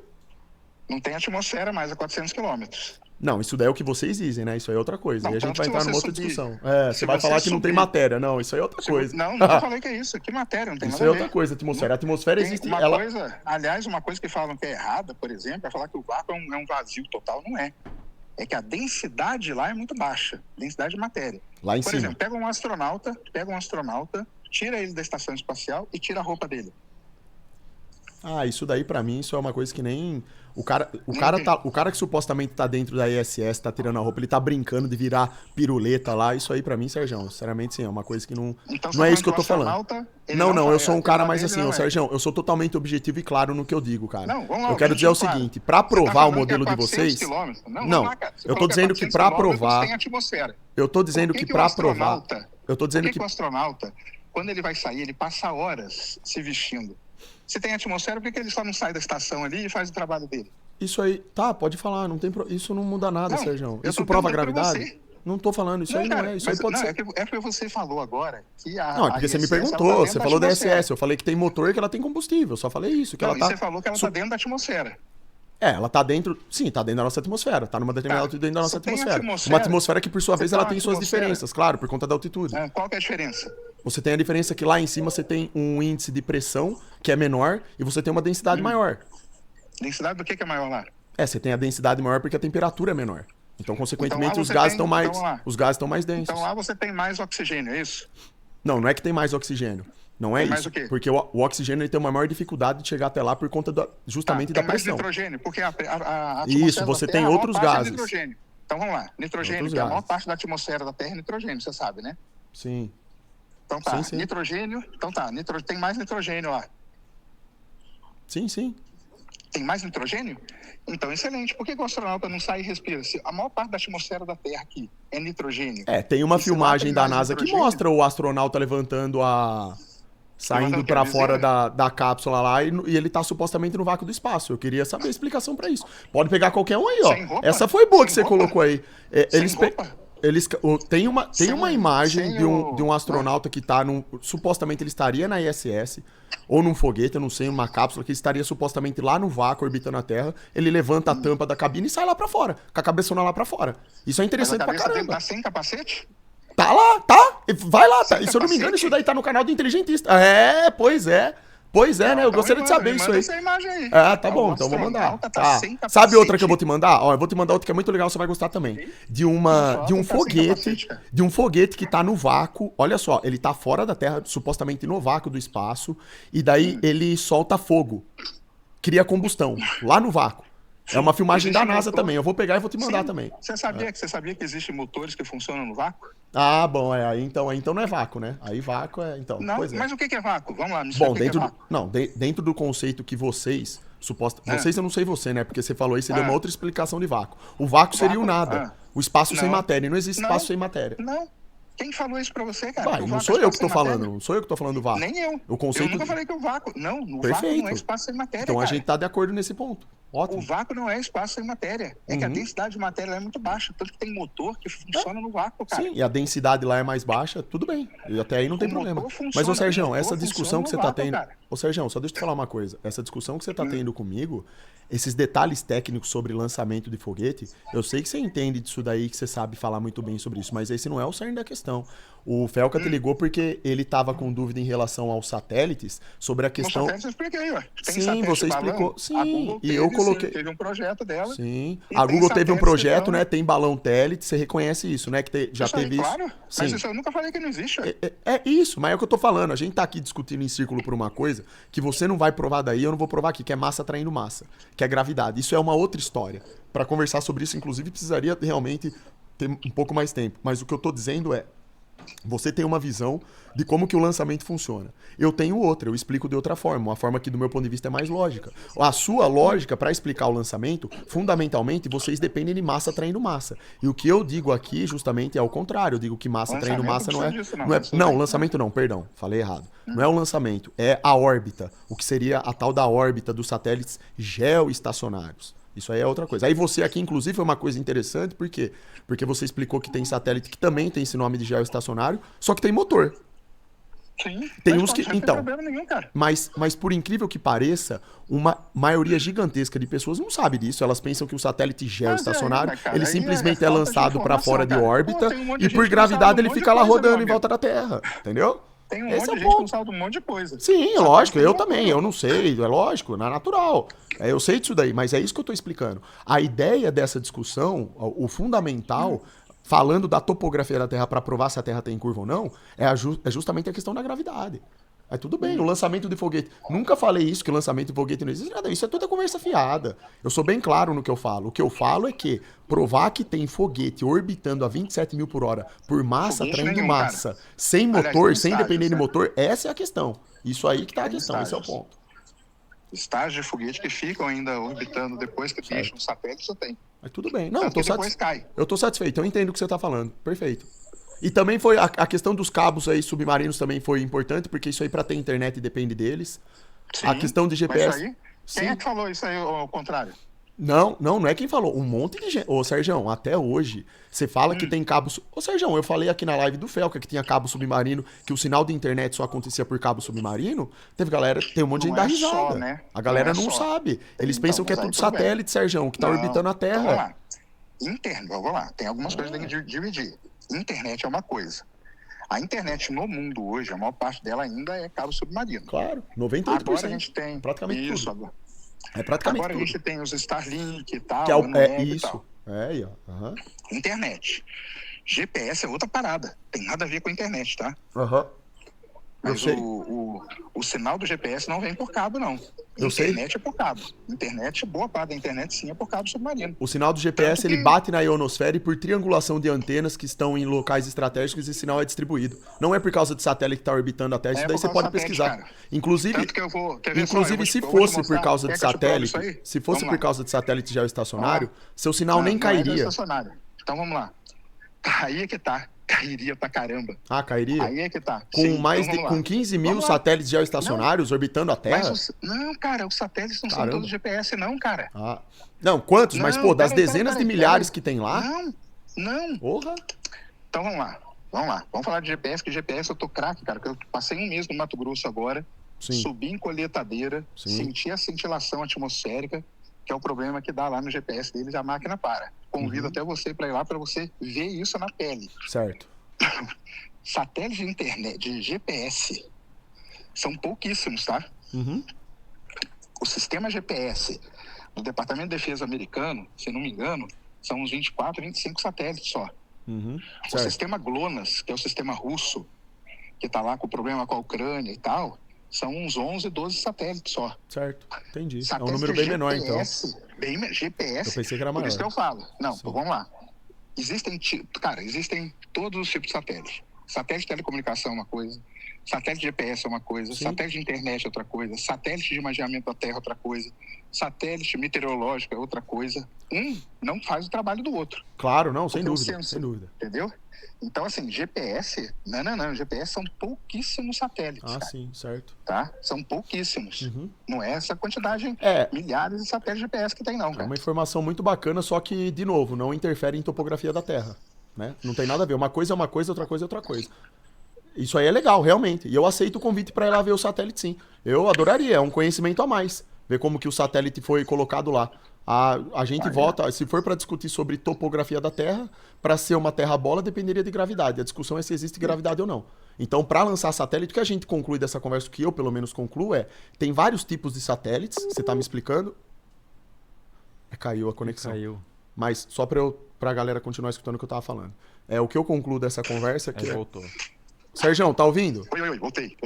Não tem atmosfera mais a 400 quilômetros. Não, isso daí é o que vocês dizem, né? Isso aí é outra coisa. Não, Aí a gente tanto vai que entrar você numa outra subir. discussão. É, Se você vai você falar que não tem subir. matéria. Não, isso aí é outra coisa. Não falei que é isso. Que matéria, não tem Isso nada é a ver. outra coisa, atmosfera. A atmosfera Tem existe. uma Ela... coisa, aliás, uma coisa que falam que é errada, por exemplo, é falar que o vácuo é um vazio total. Não é. É que a densidade lá é muito baixa. Densidade de matéria. Lá em Por cima. exemplo, pega um astronauta, tira ele da estação espacial e tira a roupa dele. Ah, isso daí pra mim, isso é uma coisa que nem... O cara que supostamente tá dentro da ISS, tá tirando a roupa, ele tá brincando de virar piruleta lá. Isso aí pra mim, Sérgio, sinceramente, sim, é uma coisa que não... Então, não é você isso que eu tô tá falando. astronauta, ele Não, eu sou um cara ele mais não assim, é. ô Sérgio, eu sou totalmente objetivo e claro no que eu digo, cara. Não, vamos lá, Eu quero dizer o objetivo, claro. seguinte, pra Você tá provar o falando que modelo é de 400 vocês... quilômetros. Não, Não, lá, cara. Você eu falou tô que é dizendo que 400 pra quilômetros provar... tem atmosfera. Eu tô dizendo Por que o pra provar... Eu tô Por dizendo que o astronauta, quando ele vai sair, ele passa horas se vestindo? Se tem atmosfera, por que ele só não sai da estação ali e faz o trabalho dele? Isso aí, tá, pode falar, não tem isso não muda nada, Não, Sérgio. eu Isso tô prova a perguntando pra gravidade? Não tô falando, isso aí não cara, é, isso aí mas pode não, ser. é porque você falou agora que a Não, é porque você me ISS, ela tá perguntou, dentro você da falou da atmosfera. SS, eu falei que tem motor e que ela tem combustível, eu só falei isso, que Não, ela e tá... você falou que ela tá dentro da atmosfera. É, ela tá dentro, sim, tá dentro da nossa atmosfera, tá numa determinada Tá, altitude dentro da nossa se tem atmosfera. atmosfera, Uma atmosfera que, por sua você vez, tá ela na tem suas atmosfera. diferenças, claro, por conta da altitude. Ah, qual que é a diferença? Você tem a diferença que lá em cima você tem um índice de pressão que é menor e você tem uma densidade maior. Densidade do que é maior lá? É, você tem a densidade maior porque a temperatura é menor. Então, consequentemente, Então lá os você gases tem- estão mais, então lá. os gases estão mais densos. Então lá você tem mais oxigênio, é isso? Não é que tem mais oxigênio. Não é Tem mais isso. o quê? Porque o oxigênio ele tem uma maior dificuldade de chegar até lá por conta justamente da tem mais pressão. nitrogênio, porque a atmosfera Isso, você da tem Terra, a maior outros parte é gases. nitrogênio. Então vamos lá, nitrogênio, Outros que é a maior gases. parte da atmosfera da Terra é nitrogênio, você sabe, né? Sim. Então tá, Sim, sim. nitrogênio, então tá, tem mais nitrogênio lá. Sim, sim. Tem mais nitrogênio? Então, excelente. Por que o astronauta não sai e respira? Se a maior parte da atmosfera da Terra aqui é nitrogênio. É, tem uma E se lá filmagem tem da mais NASA que nitrogênio? mostra o astronauta levantando saindo Levantando o quê? pra A fora viseira? da cápsula lá e ele tá supostamente no vácuo do espaço. Eu queria saber a explicação pra isso. Pode pegar qualquer um aí, ó. Sem roupa? Essa foi boa que Sem você roupa? colocou aí. É, Sem eles roupa? tem uma Sem- imagem sem de um astronauta que tá supostamente ele estaria na ISS ou num foguete, eu não sei, numa cápsula que estaria supostamente lá no vácuo orbitando a Terra. Ele levanta a tampa da cabine e sai lá pra fora, com a cabeçona lá pra fora. Isso é Mas a interessante pra cabeça dele caramba. tá sem capacete? Tá lá, tá? Vai lá, tá. Sem E se eu não me engano, capacete? isso daí tá no canal do Inteligentista. É, pois é. Pois é, né? Eu Então gostaria de saber me isso manda aí. essa imagem aí. Ah, tá bom, O então vou mandar. astronauta tá Tá. sem capacete. Sabe outra que eu vou te mandar? Ó, eu vou te mandar outra que é muito legal, você vai gostar também. De um Tá sem foguete, capacete, cara. de um foguete que tá no vácuo. Olha só, ele tá fora da Terra, supostamente no vácuo do espaço, e daí ele solta fogo. Cria combustão lá no vácuo. É uma filmagem da Existe NASA motor. também. Eu vou pegar e vou te mandar Sim. também. Você sabia que existem motores que funcionam no vácuo? Ah, bom, aí então não é vácuo, né? Aí vácuo é, então, Não, pois é. mas o que é vácuo? Vamos lá, me explica Bom, o que é dentro do, vácuo. não, dentro do conceito que vocês, vocês eu não sei você, né? Porque você falou aí, você deu uma outra explicação de vácuo. O vácuo seria o nada. O espaço sem Não. matéria. E não existe Não. espaço sem matéria. Não. Quem falou isso pra você, cara? Vai, Que o não vácuo sou é eu que espaço tô sem falando, matéria? não sou eu que tô falando do vácuo. Nem eu. O conceito Eu nunca falei que o vácuo... Não, o vácuo Perfeito. não é espaço sem matéria, Então a cara. gente tá de acordo nesse ponto. O Ótimo. vácuo não é espaço sem matéria. É que a densidade de matéria lá é muito baixa. Tanto que tem motor que funciona no vácuo, cara. Sim, e a densidade lá é mais baixa, tudo bem. E até aí não tem O problema. motor funciona, Mas, ô o Sérgio, motor essa discussão funciona que você no tá vácuo, tendo. cara. Ô, Sergião, só deixa eu te falar uma coisa. Essa discussão que você tá tendo comigo, esses detalhes técnicos sobre lançamento de foguete, eu sei que você entende disso daí, que você sabe falar muito bem sobre isso, mas esse não é o cerne da questão. O Felca te ligou porque ele tava com dúvida em relação aos satélites, sobre a No questão... satélite eu expliquei, ué. Tem Sim, satélite você balão, explicou. a Sim, Google e eu coloquei... teve um projeto dela. Sim. E A tem Google teve um satélites que projeto, estão- né? Tem balão télite, você reconhece isso, né? Que já Isso aí, teve isso. claro. Sim. Mas isso eu nunca falei que não existe, ué. É isso, mas é o que eu tô falando. A gente tá aqui discutindo em círculo por uma coisa que você não vai provar daí, eu não vou provar aqui, que é massa atraindo massa, que é gravidade. Isso é uma outra história. Pra conversar sobre isso, inclusive, precisaria realmente ter um pouco mais tempo. Mas o que eu tô dizendo é, você tem uma visão de como que o lançamento funciona. Eu tenho outra, eu explico de outra forma, uma forma que do meu ponto de vista é mais lógica. A sua lógica para explicar o lançamento, fundamentalmente, vocês dependem de massa atraindo massa. E o que eu digo aqui justamente é o contrário, eu digo que massa atraindo massa não é, não, lançamento não, perdão, falei errado. Não é o lançamento, é a órbita, o que seria a tal da órbita dos satélites geoestacionários. Isso aí é outra coisa. Aí você aqui, inclusive, foi uma coisa interessante, por quê? Porque você explicou que tem satélite que também tem esse nome de geoestacionário, só que tem motor. Sim. Tem mas uns que... não tem Então, problema nenhum, cara. mas por incrível que pareça, uma maioria gigantesca de pessoas não sabe disso. Elas pensam que o satélite geoestacionário, Mas aí, cara, ele aí simplesmente é é falta de lançado para informação, fora de cara. órbita Pô, tem um monte de e gente por que não gravidade sabe um ele monte de fica lá coisa, rodando meu em volta da Terra. Entendeu? Tem um Esse monte é de o gente que não ponto. sabe de um monte de coisa. Sim, Satélite lógico, tem eu uma também, coisa. eu não sei, é lógico, é natural. Eu sei disso daí, mas é isso que eu tô explicando. A ideia dessa discussão, o fundamental, falando da topografia da Terra para provar se a Terra tem curva ou não, é justamente a questão da gravidade. Aí tudo bem, o lançamento de foguete. Nunca falei isso, que o lançamento de foguete não existe nada. Isso é toda conversa fiada. Eu sou bem claro no que eu falo. O que eu falo é que provar que tem foguete orbitando a 27 mil por hora por massa, Foguete atraindo nenhum, massa, cara. sem Aliás, motor, tem sem estágios, depender de né? motor, essa é a questão. Isso aí que tá a Tem questão, esse é o estágios. ponto. Estágios de foguete que ficam ainda orbitando depois que deixam o satélite, você tem. Mas tudo bem. Não, Tanto tô que depois satisfeito. cai. Eu tô satisfeito, eu entendo o que você tá falando. Perfeito. E também foi a questão dos cabos aí submarinos também foi importante, porque isso aí para ter internet depende deles. A Sim, questão de mas GPS. isso aí, Sim. quem é que falou isso aí ao contrário? Não é quem falou. Um monte de gente. Ô, Sergião, até hoje, você fala que tem cabo. Ô, Sergião, eu falei aqui na live do Felca que tinha cabo submarino, que o sinal de internet só acontecia por cabo submarino. Teve galera, tem um monte de gente Não da é só, risada. né? A galera Não é não só. sabe. Eles Então, pensam que é mas aí tudo tudo bem. satélite, Sergião, que tá Não, orbitando a então vamos Terra. lá. Vamos lá. Tem algumas coisas que tem que dividir. Internet é uma coisa. A internet no mundo hoje, a maior parte dela ainda é cabo submarino. Claro, 98%. Agora a gente tem praticamente isso. tudo. É praticamente Agora a tudo. gente tem os Starlink e tal, Que é, Anueb e isso. tal. É aí, ó. Aham. Internet. GPS é outra parada. Tem nada a ver com a internet, tá? Aham. Eu Mas sei. o sinal do GPS não vem por cabo, não. Eu sei. Internet é por cabo. Internet, boa parte da internet sim é por cabo submarino. O sinal do GPS Tanto ele que- bate na ionosfera e por triangulação de antenas que estão em locais estratégicos esse sinal é distribuído. Não é por causa de satélite que está orbitando a Terra, isso É daí por você causa pode do satélite, pesquisar. cara. Inclusive, Tanto que eu vou... Quer ver só? inclusive Eu vou te- se eu vou te fosse por mostrar. causa Quer de que eu te prove satélite, isso aí? se fosse Vamos por lá. causa de satélite geoestacionário, seu sinal Não, nem não é cairia. estacionário. Então vamos lá. Aí é que tá. Cairia pra caramba. Ah, cairia? Aí é que tá. Com Sim, mais então de vamos lá. com 15 mil Vamos lá. satélites geoestacionários orbitando a Terra? Não, cara, os satélites não Caramba. são todos GPS, não, cara. Ah. Não, quantos? Mas Não, pô, das peraí, dezenas de peraí, milhares peraí. que tem lá? Não. Porra. Então vamos lá. Vamos falar de GPS, que GPS eu tô craque, cara. Que eu passei um mês no Mato Grosso agora. Sim. Subi em colheitadeira, Sim. senti a cintilação atmosférica, que é o problema que dá lá no GPS deles, a máquina para. Convido até você para ir lá para você ver isso na pele. Certo. Satélites de internet, de GPS, são pouquíssimos, tá? Uhum. O sistema GPS do Departamento de Defesa americano, se não me engano, são uns 24, 25 satélites só. Uhum. O Certo. sistema GLONASS, que é o sistema russo, que está lá com o problema com a Ucrânia e tal, são uns 11, 12 satélites só. Certo. Entendi. É um Satélites número de bem menor, então. GPS, Eu pensei que era por maior. isso que eu falo. Não, Sim. vamos lá. Existem todos os tipos de satélites. Satélite de telecomunicação é uma coisa, satélite de GPS é uma coisa, Sim. satélite de internet é outra coisa, satélite de imageamento da Terra é outra coisa, satélite meteorológico é outra coisa. Um não faz o trabalho do outro, Claro, não, sem Porque o dúvida. sensor- Sem dúvida. entendeu? Então, assim, GPS, não, GPS são pouquíssimos satélites, Ah, cara, sim, certo. tá? São pouquíssimos. Uhum. Não é essa quantidade, É, milhares de satélites de GPS que tem, não, é cara. uma informação muito bacana, só que, de novo, não interfere em topografia da Terra. Né? Não tem nada a ver. Uma coisa é uma coisa, outra coisa é outra coisa. Isso aí é legal, realmente. E eu aceito o convite para ir lá ver o satélite, sim. Eu adoraria, é um conhecimento a mais. Ver como que o satélite foi colocado lá. A gente vota, se for para discutir sobre topografia da Terra, para ser uma Terra bola dependeria de gravidade. A discussão é se existe gravidade ou não. Então, para lançar satélite, o que a gente conclui dessa conversa, o que eu pelo menos concluo tem vários tipos de satélites, você tá me explicando? Caiu a conexão. Caiu. Mas só pra galera continuar escutando o que eu tava falando. O que eu concluo dessa conversa é que... Voltou. Sérgio, tá ouvindo? Oi, voltei.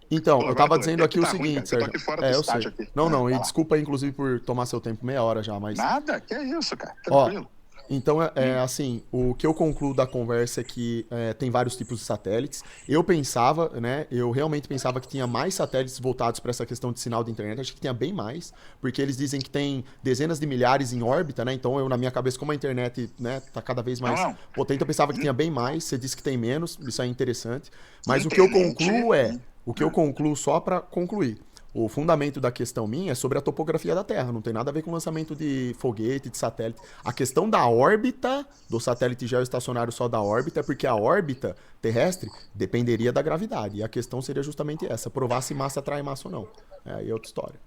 Então, Pô, eu tava agora dizendo aqui o tá ruim, seguinte, cara, eu Sérgio. tô aqui fora do Eu estádio sei. aqui. Não, Vai e lá. desculpa, inclusive, por tomar seu tempo, meia hora já, mas... Nada, que é isso, cara. Ó, Tranquilo. então, assim, o que eu concluo da conversa é que tem vários tipos de satélites. Eu pensava, né, eu realmente pensava que tinha mais satélites voltados para essa questão de sinal de internet. Acho que tinha bem mais, porque eles dizem que tem dezenas de milhares em órbita, né? Então, na minha cabeça, como a internet, né, tá cada vez mais potente, eu pensava que tinha bem mais. Você disse que tem menos, isso é interessante. Mas o que eu concluo só para concluir. O fundamento da questão minha é sobre a topografia da Terra, não tem nada a ver com o lançamento de foguete, de satélite. A questão da órbita, do satélite geoestacionário só da órbita, é porque a órbita terrestre dependeria da gravidade. E a questão seria justamente essa, provar se massa atrai massa ou não. Aí é outra história.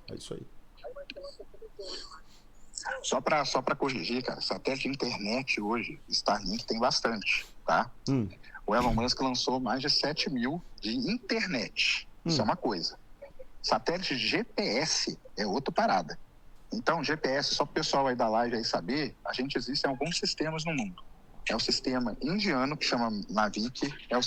É isso aí. Só pra corrigir, cara, satélite de internet hoje, Starlink tem bastante, tá? O Elon Musk lançou mais de 7 mil de internet. Isso é uma coisa. Satélite de GPS é outra parada. Então, GPS, só para o pessoal aí da live aí saber, a gente existe em alguns sistemas no mundo. É o sistema indiano, que chama Navik, é o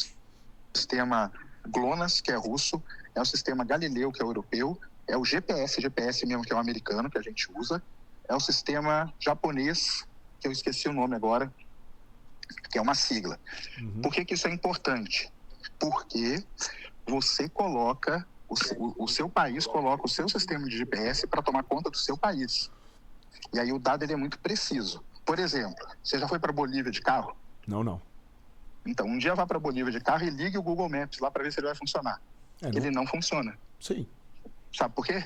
sistema GLONASS, que é russo, é o sistema Galileu, que é europeu, é o GPS mesmo, que é o americano, que a gente usa, é o sistema japonês, que eu esqueci o nome agora, que é uma sigla. Por que isso é importante? Porque você coloca... O seu país coloca o seu sistema de GPS para tomar conta do seu país. E aí o dado ele é muito preciso. Por exemplo, você já foi para Bolívia de carro? Não. Então, um dia vá para Bolívia de carro e ligue o Google Maps lá para ver se ele vai funcionar. Ele não funciona. Sim. Sabe por quê?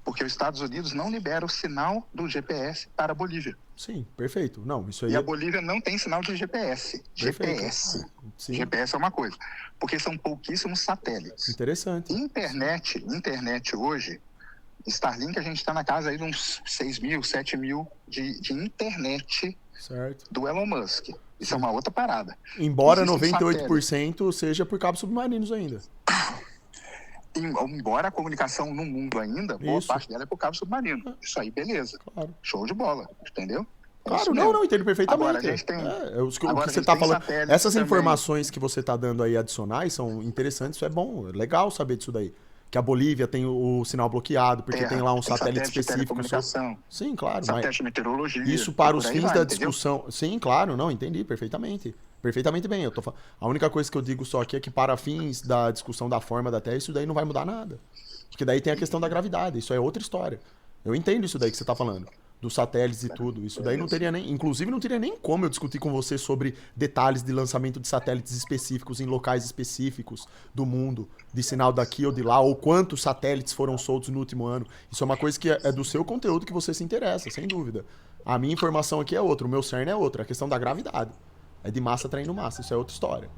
Porque os Estados Unidos não liberam o sinal do GPS para a Bolívia. Sim, perfeito. Não, isso aí... E a Bolívia não tem sinal de GPS. Perfeito. GPS. Sim. GPS é uma coisa. Porque são pouquíssimos satélites. Interessante. Internet hoje, Starlink a gente está na casa aí de uns 6 mil, 7 mil de internet do Elon Musk. Isso é uma outra parada. Embora 98% seja por cabos submarinos ainda. Embora a comunicação no mundo ainda, boa parte dela é por cabo submarino. Isso aí, beleza. Claro. Show de bola, entendeu? Claro, não, entendo perfeitamente. Agora, a gente tem, o que você tá falando, essas informações que você tá dando aí adicionais são interessantes, isso é bom, é legal saber disso daí. Que a Bolívia tem o sinal bloqueado, porque tem lá um satélite específico. Sim, claro. Satélite de meteorologia. Isso para os fins da discussão. Sim, claro, não, entendi perfeitamente. Perfeitamente bem. A única coisa que eu digo só aqui é que para fins da discussão da forma da Terra, isso daí não vai mudar nada. Porque daí tem a questão da gravidade, isso é outra história. Eu entendo isso daí que você tá falando. Dos satélites e tudo. Isso daí não teria nem... Inclusive, não teria nem como eu discutir com você sobre detalhes de lançamento de satélites específicos em locais específicos do mundo, de sinal daqui ou de lá, ou quantos satélites foram soltos no último ano. Isso é uma coisa que é do seu conteúdo que você se interessa, sem dúvida. A minha informação aqui é outra, o meu cerne é outra. A questão da gravidade. É de massa traindo massa, isso é outra história.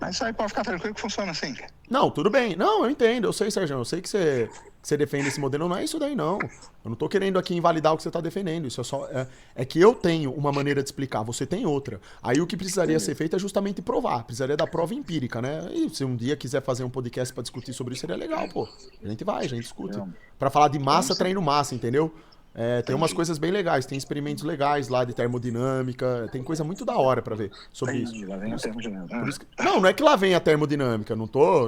Mas isso aí pode ficar tranquilo que funciona assim. Não, tudo bem. Não, eu entendo, eu sei, Sérgio, eu sei que você defende esse modelo, não é isso daí, não. Eu não tô querendo aqui invalidar o que você tá defendendo, isso é só... É que eu tenho uma maneira de explicar, você tem outra. Aí o que precisaria ser feito é justamente provar, precisaria da prova empírica, né? E se um dia quiser fazer um podcast pra discutir sobre isso, seria legal, pô. A gente discute. Pra falar de massa traindo massa, entendeu? Tem umas coisas bem legais, tem experimentos legais lá de termodinâmica, tem coisa muito da hora pra ver sobre isso. Lá vem a termodinâmica. Não é que lá vem a termodinâmica, não tô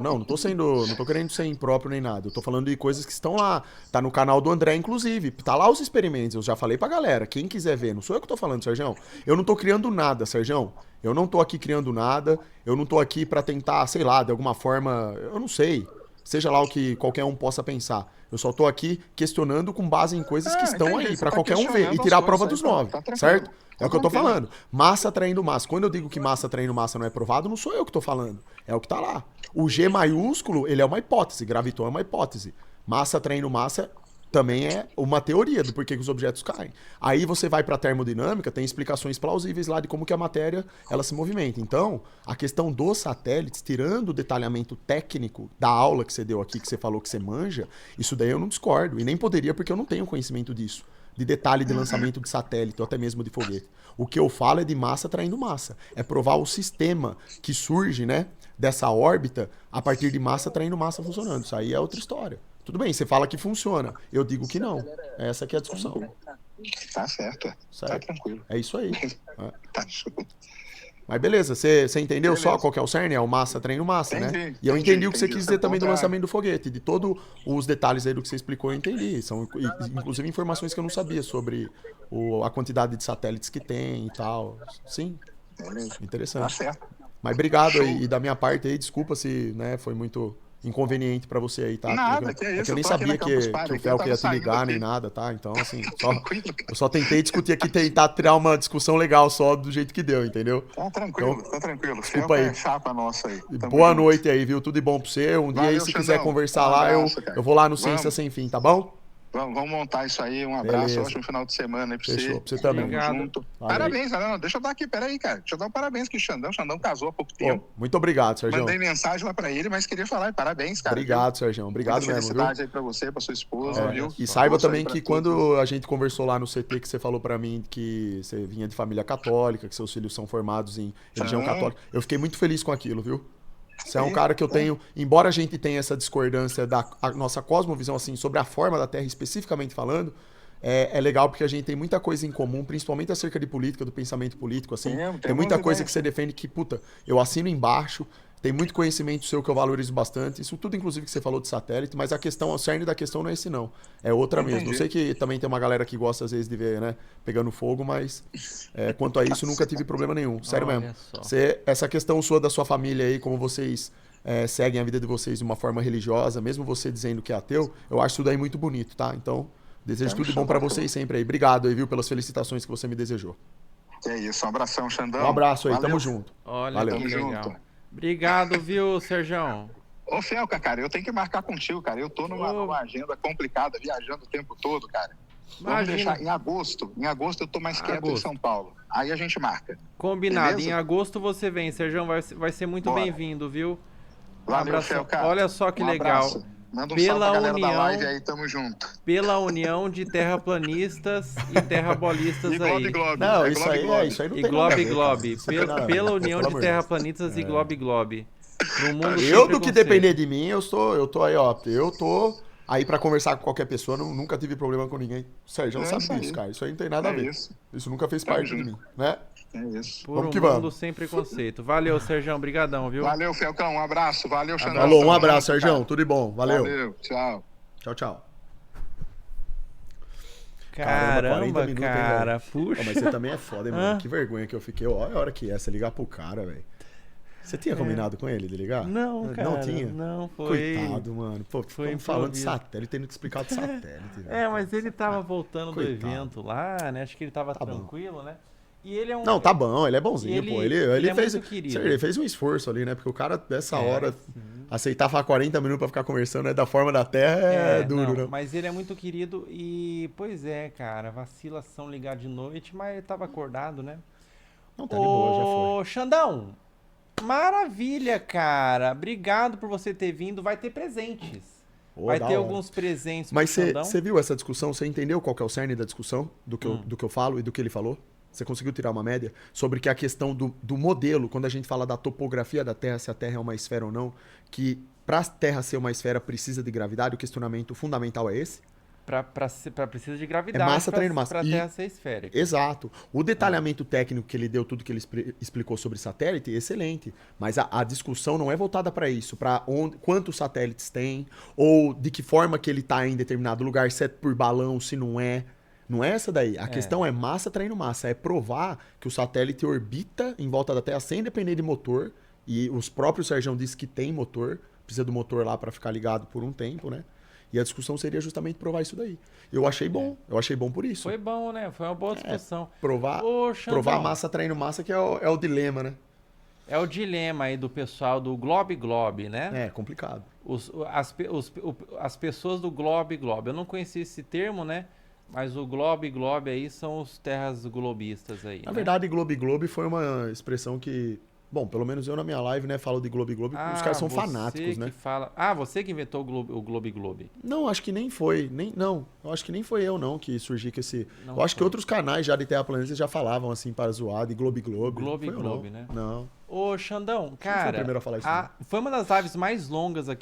querendo ser impróprio nem nada, eu tô falando de coisas que estão lá, tá no canal do André inclusive, tá lá os experimentos, eu já falei pra galera, quem quiser ver, não sou eu que tô falando, Sérgio, eu não tô criando nada, Sérgio, eu não tô aqui criando nada, eu não tô aqui pra tentar, sei lá, de alguma forma, eu não sei, seja lá o que qualquer um possa pensar. Eu só tô aqui questionando com base em coisas que estão aí, pra qualquer um ver e tirar a prova dos 9, certo? É o que eu tô falando. Massa traindo massa. Quando eu digo que massa traindo massa não é provado, não sou eu que tô falando. É o que tá lá. O G maiúsculo, ele é uma hipótese. Graviton é uma hipótese. Massa traindo massa também é uma teoria do porquê que os objetos caem. Aí você vai para a termodinâmica, tem explicações plausíveis lá de como que a matéria ela se movimenta. Então, a questão dos satélites, tirando o detalhamento técnico da aula que você deu aqui, que você falou que você manja, isso daí eu não discordo. E nem poderia porque eu não tenho conhecimento disso. De detalhe de lançamento de satélite ou até mesmo de foguete. O que eu falo é de massa atraindo massa. É provar o sistema que surge, né, dessa órbita a partir de massa atraindo massa funcionando. Isso aí é outra história. Tudo bem, você fala que funciona. Eu digo que não. Essa que é a discussão. Tá certo. Certo. Tá tranquilo. É isso aí. É. Tá show. Mas beleza, você entendeu Beleza. só qual que é o cerne? É o massa treino massa, né? Entendi, E eu entendi o que você entendi. quis dizer também do Ponto é- lançamento do foguete. De todos os detalhes aí do que você explicou, eu entendi. São inclusive informações que eu não sabia sobre a quantidade de satélites que tem e tal. Sim, Beleza. Tá interessante. certo. Mas obrigado Show. aí. E da minha parte aí, desculpa se, né, foi muito inconveniente pra você aí, tá? Nada, Porque que é isso, eu nem eu tô aqui sabia na Campus que Party, o aqui, Fel eu ia te tava ligar saindo nem aqui. nada, tá? Então, assim, Tranquilo. eu só tentei discutir aqui, tentar tirar uma discussão legal só do jeito que deu, entendeu? Tá tranquilo, Então, tá tranquilo. desculpa Fel aí. é chapa nossa aí. Tamo Boa junto. noite aí, viu? Tudo de bom pra você. Um dia aí, Valeu, se quiser Xandão. conversar Um lá, abraço, cara. eu vou lá no Vamos. Ciência Sem Fim, tá bom? Vamos montar isso aí. Um abraço, Beleza. ótimo final de semana aí pra você. Fechou. Pra você também. Tamo Obrigado. junto. Valeu. Parabéns, não, deixa eu dar aqui, peraí, cara. Deixa eu dar um parabéns aqui, Xandão. Xandão casou há pouco Pô, tempo. muito obrigado, Sérgio. Mandei mensagem lá pra ele, mas queria falar parabéns, cara. Obrigado, Sérgio. Obrigado Muita mesmo, viu? felicidade aí pra você, pra sua esposa, Olha viu? só. E saiba Força aí também pra que todos. quando a gente conversou lá no CT, que você falou pra mim que você vinha de família católica, que seus filhos são formados em religião Ah. católica, eu fiquei muito feliz com aquilo, viu? Você é um cara que eu tenho, embora a gente tenha essa discordância da nossa cosmovisão, assim, sobre a forma da Terra especificamente falando, é legal porque a gente tem muita coisa em comum, principalmente acerca de política, do pensamento político, assim. Tem Tem muita muita coisa ideia. que você defende que, puta, eu assino embaixo, tem muito conhecimento seu que eu valorizo bastante. Isso tudo, inclusive, que você falou de satélite, mas a questão, o cerne da questão não é esse, não. É outra mesmo. Eu Entendi. sei que também tem uma galera que gosta, às vezes, de ver, né, pegando fogo, mas quanto a isso, nunca tive problema nenhum. Sério Olha mesmo. só. Essa questão sua da sua família aí, como vocês seguem a vida de vocês de uma forma religiosa, mesmo você dizendo que é ateu, eu acho isso daí muito bonito, tá? Então, desejo Tamo tudo de bom junto, pra show. vocês sempre aí. Obrigado aí, viu, pelas felicitações que você me desejou. É isso, um abração, Xandão. Um abraço aí, Valeu. tamo junto. Olha Valeu. que Tamo legal. junto. Obrigado, viu, Serjão? Ô, Felca, cara, eu tenho que marcar contigo, cara. Eu tô numa agenda complicada, viajando o tempo todo, cara. Vamos Imagina. deixar em agosto. Em agosto eu tô mais quieto em Agosto. São Paulo. Aí a gente marca. Combinado. Beleza? Em agosto você vem, Serjão. Vai ser muito Bora. bem-vindo, viu? Valeu, abração. Felca. Olha só que Um legal. abraço. Manda um Pela salve pra galera união- da live aí, tamo junto. Pela união de terraplanistas e terrabolistas E Globe aí. Globe. Não, é isso Globe aí, Globe. isso aí não E tem nada a Globe ver, Globe. cara. Isso não tem nada a ver, Pela pô, união pelo de amor de Deus. terraplanistas e Globe Globe. No mundo sem Eu, do que preconceito. depender de mim, eu tô aí, ó. Eu tô aí pra conversar com qualquer pessoa, nunca tive problema com ninguém. O Sérgio É sabe isso aí. disso, cara. Isso aí não tem nada a É ver. isso. Isso nunca fez Tamo parte de junto. mim, né? É isso. Por Vamos um que mundo vamos. sem preconceito. Valeu, Serjão. Brigadão, viu? Valeu, Felcão. Um abraço. Valeu, Xandão. Falou, um Tamo abraço, junto, Sérgio. cara. Tudo de bom. Valeu. Valeu. Tchau. Tchau, tchau. Caramba, 40 minutos, hein, cara. Pô, Puxa. mas você também é foda, hein, mano. Hã? Que vergonha que eu fiquei. Olha a hora que é, você ligar pro cara, velho. Você tinha combinado com ele de ligar? Não, cara. Não tinha? Não, foi. Coitado, mano. Pô, Foi ficamos falando de improviso. satélite, tendo que explicar de satélite. velho. É, mas ele tava voltando do Coitado. evento lá, né? Acho que ele tava Tá bom. tranquilo, né? E ele é um. Não, tá bom, ele é bonzinho, Ele- pô. ele Ele é fez. muito querido. Ele fez um esforço ali, né? Porque o cara, dessa É, hora, aceitar falar 40 minutos pra ficar conversando, né? Da forma da terra é, duro, não, né? mas ele é muito querido e, pois é, cara, vacilação ligar de noite, mas ele tava acordado, né? Não, tá de boa, já foi. Ô, Xandão, maravilha, cara. Obrigado por você ter vindo. Vai ter presentes. Ô, Vai da ter hora. alguns presentes Mas pro Xandão. você viu essa discussão? Você entendeu qual que é o cerne da discussão? Do que eu falo e do que ele falou? Você conseguiu tirar uma média? Sobre que a questão do modelo, quando a gente fala da topografia da Terra, se a Terra é uma esfera ou não, que pra Terra ser uma esfera precisa de gravidade, o questionamento fundamental é esse? Pra precisa de gravidade É massa pra, traindo massa. pra E- Terra ser esférica. Exato. O detalhamento técnico que ele deu, tudo que ele explicou sobre satélite, excelente. Mas a discussão não é voltada para isso, para quantos satélites tem, ou de que forma que ele está em determinado lugar, se é por balão, se não é. Não é essa daí. A questão é massa traindo massa. É provar que o satélite orbita em volta da Terra sem depender de motor. E os próprios Sérgio disse que tem motor. Precisa do motor lá para ficar ligado por um tempo, né? E a discussão seria justamente provar isso daí. Eu achei bom. Eu achei bom por isso. Foi bom, né? Foi uma boa discussão. Provar, Ô, Xandão. provar massa traindo massa que é o dilema, né? É o dilema aí do pessoal do Globe Globe, né? É complicado. As pessoas do Globe Globe. Eu não conhecia esse termo, né? Mas o Globe Globe aí são os terras globistas aí, Na né? verdade, Globe Globe foi uma expressão que... Bom, pelo menos eu na minha live, né, falo de Globe Globe, os caras são você fanáticos, que né? fala... Ah, você que inventou o Globe Globe. Não, acho que nem foi. Não, eu acho que nem foi eu, não, que surgi com esse... Não eu acho que foi. outros canais já de terraplanistas já falavam, assim, para zoar, de Globe Globe. Globe Não foi eu, Globe, não. né? Não. Ô, Xandão, foi o cara, primeiro a falar isso, não. foi uma das lives mais longas aqui